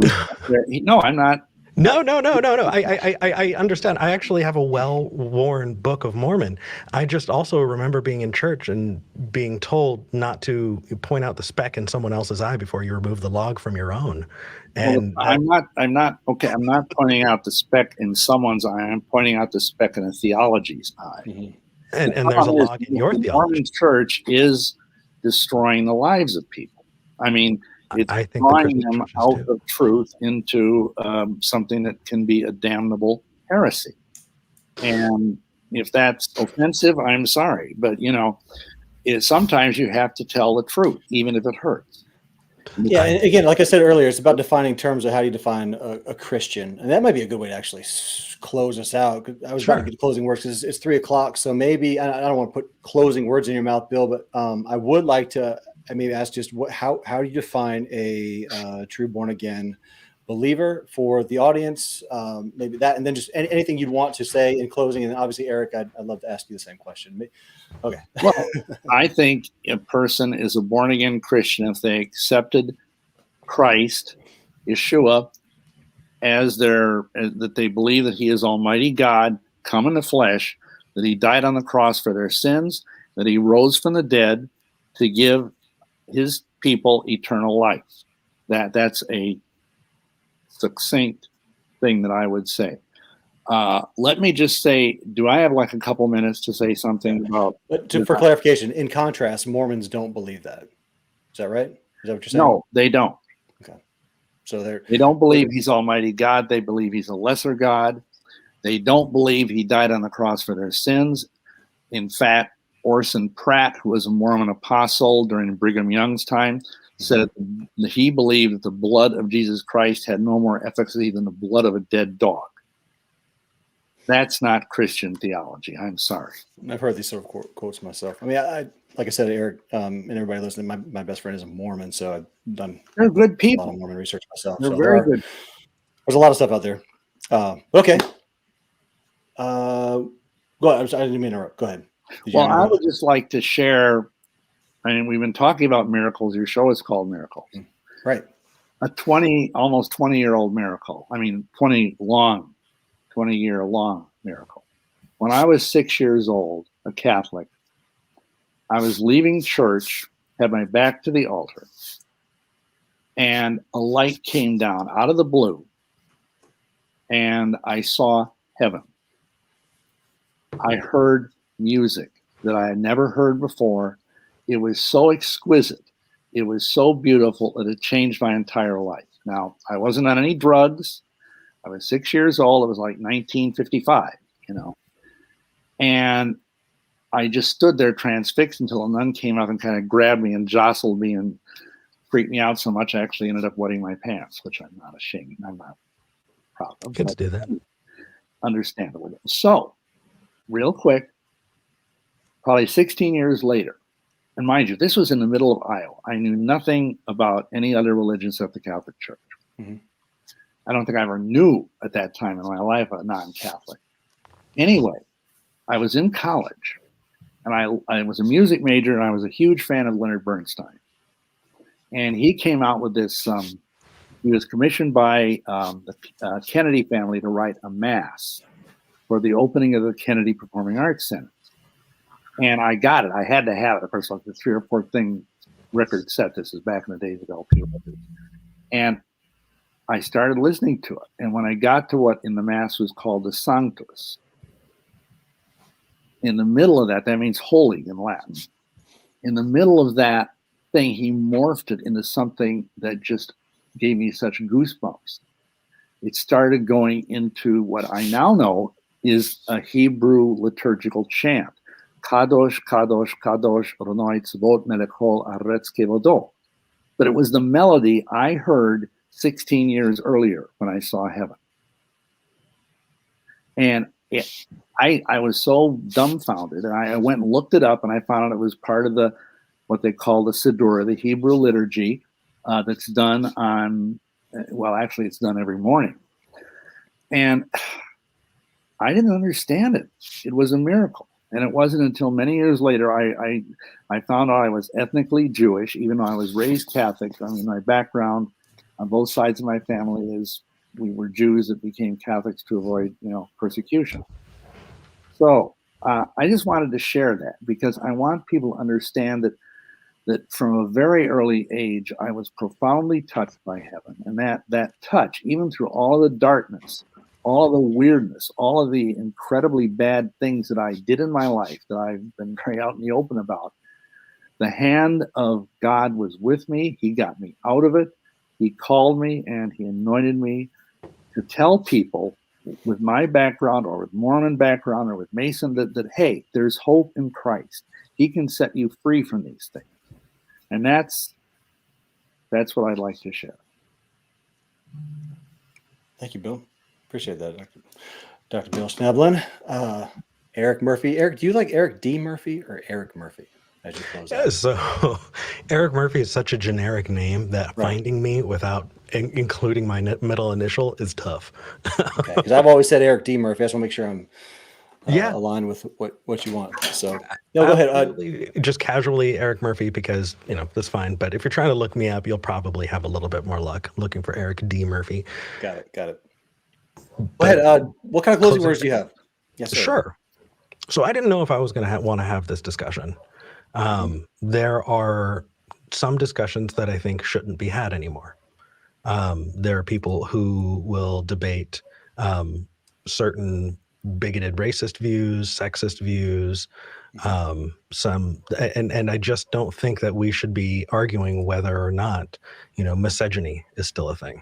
No, I'm not. No. I understand. I actually have a well-worn Book of Mormon. I just also remember being in church and being told not to point out the speck in someone else's eye before you remove the log from your own. And I'm not pointing out the speck in someone's eye. I'm pointing out the speck in a theology's eye. Mhm. and there's a log in your the theology. Mormon church is destroying the lives of people. I mean, it's I think the drawing Christian them churches out do. of truth into something that can be a damnable heresy. And if that's offensive, I'm sorry. But, sometimes you have to tell the truth, even if it hurts. Yeah, and again, like I said earlier, it's about defining terms of how you define a Christian, and that might be a good way to actually close us out. 'Cause I was about to get to closing words. It's 3:00, so maybe I don't want to put closing words in your mouth, Bill, but I would like to maybe ask just how do you define a true born again believer for the audience? Maybe that, and then just anything you'd want to say in closing, and obviously, Eric, I'd love to ask you the same question. Okay. Well, I think a person is a born again Christian if they accepted Christ, Yeshua, as that they believe that he is Almighty God, come in the flesh, that he died on the cross for their sins, that he rose from the dead to give his people eternal life. That's a succinct thing that I would say. Let me just say, do I have like a couple minutes to say something about? But for clarification, in contrast, Mormons don't believe that. Is that right? Is that what you're saying? No, they don't. Okay. So they don't believe he's Almighty God. They believe he's a lesser God. They don't believe he died on the cross for their sins. In fact, Orson Pratt, who was a Mormon apostle during Brigham Young's time, said that he believed that the blood of Jesus Christ had no more efficacy than the blood of a dead dog. That's not Christian theology. I'm sorry. I've heard these sort of quotes myself. I mean, like I said, Eric, and everybody listening, my best friend is a Mormon, so I've done They're good people. A lot of Mormon research myself. They're so very good. There's a lot of stuff out there. Okay. Go ahead. I didn't mean to interrupt. Go ahead. Well, I would just like to share. I mean, we've been talking about miracles. Your show is called Miracles. Right. A almost 20-year-old miracle. I mean, 20-year long miracle. When I was 6 years old, a Catholic, I was leaving church, had my back to the altar, and a light came down out of the blue, and I saw heaven. I heard music that I had never heard before. It was so exquisite. It was so beautiful that it changed my entire life. Now, I wasn't on any drugs. I was 6 years old. It was like 1955, and I just stood there transfixed until a nun came up and kind of grabbed me and jostled me and freaked me out so much I actually ended up wetting my pants, which I'm not ashamed. I'm not proud of. Kids do that. Understandable. So, real quick, probably 16 years later, and mind you, this was in the middle of Iowa. I knew nothing about any other religion except the Catholic Church. Mm-hmm. I don't think I ever knew at that time in my life a non-Catholic. Anyway, I was in college, and I was a music major, and I was a huge fan of Leonard Bernstein. And he came out with this, he was commissioned by the Kennedy family to write a mass for the opening of the Kennedy Performing Arts Center. And I got it. I had to have it. Of course, like the 3 or 4 thing record set. This is back in the days of LP records. And I started listening to it. And when I got to what in the mass was called the Sanctus, in the middle of that means holy in Latin. In the middle of that thing, he morphed it into something that just gave me such goosebumps. It started going into what I now know is a Hebrew liturgical chant. Kadosh, Kadosh, Kadosh, Adonai Tzavot Melech Hol Haaretz Kevodo. But it was the melody I heard 16 years earlier when I saw heaven. And I was so dumbfounded, and I went and looked it up, and I found out it was part of what they call the Siddur, the Hebrew liturgy, that's done on, well, actually it's done every morning. And I didn't understand it. It was a miracle. And it wasn't until many years later I found out I was ethnically Jewish, even though I was raised Catholic. I mean, my background on both sides of my family is we were Jews that became Catholics to avoid, persecution. So I just wanted to share that because I want people to understand that from a very early age, I was profoundly touched by heaven. And that touch, even through all the darkness, all the weirdness, all of the incredibly bad things that I did in my life that I've been very out in the open about, the hand of God was with me. He got me out of it. He called me and he anointed me to tell people with my background or with Mormon background or with Mason that hey, there's hope in Christ. He can set you free from these things. And that's what I'd like to share. Thank you, Bill. Appreciate that, Dr. Bill Schnoebelen. Eric Murphy. Eric, do you like Eric D. Murphy or Eric Murphy? As you close out? So Eric Murphy is such a generic name that finding me without including my middle initial is tough. Okay, because I've always said Eric D. Murphy. I just want to make sure I'm aligned with what you want. So go ahead. Just casually Eric Murphy because that's fine. But if you're trying to look me up, you'll probably have a little bit more luck looking for Eric D. Murphy. Got it. Go ahead. What kind of closing words do you have? Yes, sir. Sure. So I didn't know if I was going to want to have this discussion. There are some discussions that I think shouldn't be had anymore. There are people who will debate certain bigoted racist views, sexist views, and I just don't think that we should be arguing whether or not, misogyny is still a thing.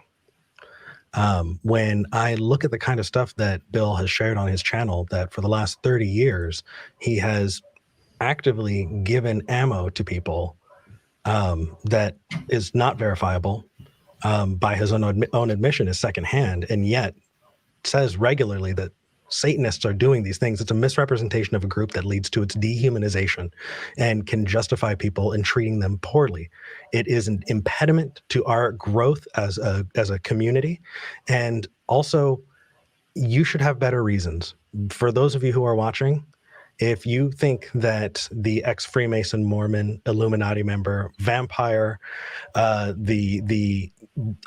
When I look at the kind of stuff that Bill has shared on his channel, that for the last 30 years, he has actively given ammo to people that is not verifiable by his own admission is secondhand, and yet says regularly that Satanists are doing these things. It's a misrepresentation of a group that leads to its dehumanization and can justify people in treating them poorly. It is an impediment to our growth as a community. And also, you should have better reasons. For those of you who are watching, if you think that the ex-freemason, Mormon, Illuminati member, vampire,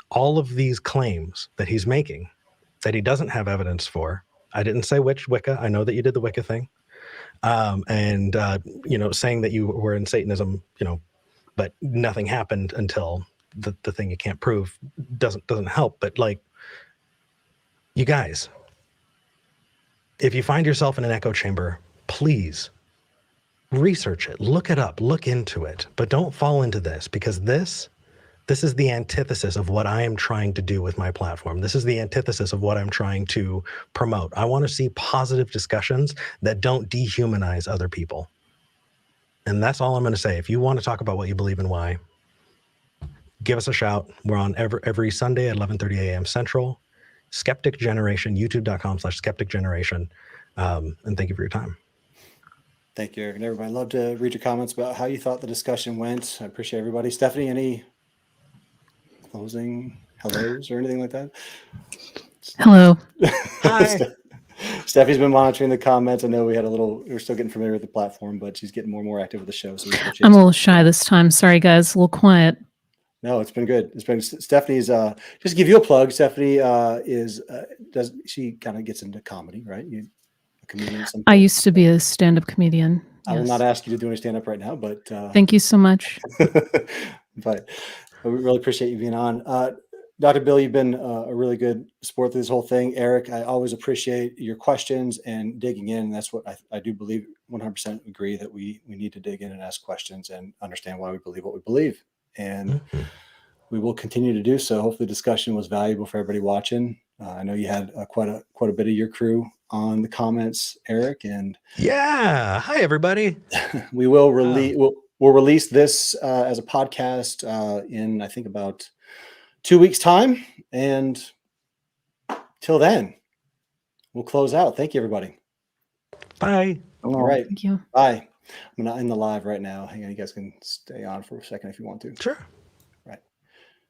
all of these claims that he's making that he doesn't have evidence for, I didn't say which Wicca. I know that you did the Wicca thing. And saying that you were in Satanism, but nothing happened until the thing you can't prove doesn't help. But you guys, if you find yourself in an echo chamber, please research it, look it up, look into it, but don't fall into this, because this is the antithesis of what I am trying to do with my platform. This is the antithesis of what I'm trying to promote. I want to see positive discussions that don't dehumanize other people. And that's all I'm going to say. If you want to talk about what you believe and why, give us a shout. We're on every Sunday at 11:30 a.m. Central. Skeptic Generation, youtube.com/Skeptic Generation. And thank you for your time. Thank you, Eric. And everybody, I'd love to read your comments about how you thought the discussion went. I appreciate everybody. Stephanie, any closing hellos or anything like that? Hello. Hi. Stephanie's been monitoring the comments. I know we're still getting familiar with the platform, but she's getting more and more active with the show. So I'm a little shy this time. Sorry, guys. A little quiet. No, it's been good. Stephanie's just to give you a plug. Stephanie she kind of gets into comedy, right? You a comedian. I used to be a stand-up comedian. I will not ask you to do any stand-up right now, but thank you so much. But we really appreciate you being on. Dr. Bill, you've been a really good sport through this whole thing. Eric, I always appreciate your questions and digging in. That's what I do believe, 100% agree that we need to dig in and ask questions and understand why we believe what we believe. And we will continue to do so. Hopefully the discussion was valuable for everybody watching. I know you had quite a bit of your crew on the comments, Eric. And yeah, hi everybody. We will release we'll release this as a podcast in I think about 2 weeks time. And till then, we'll close out. Thank you, everybody. Bye. All right. Thank you. Bye. I'm not in the live right now. Hang on, you guys can stay on for a second if you want to. Sure.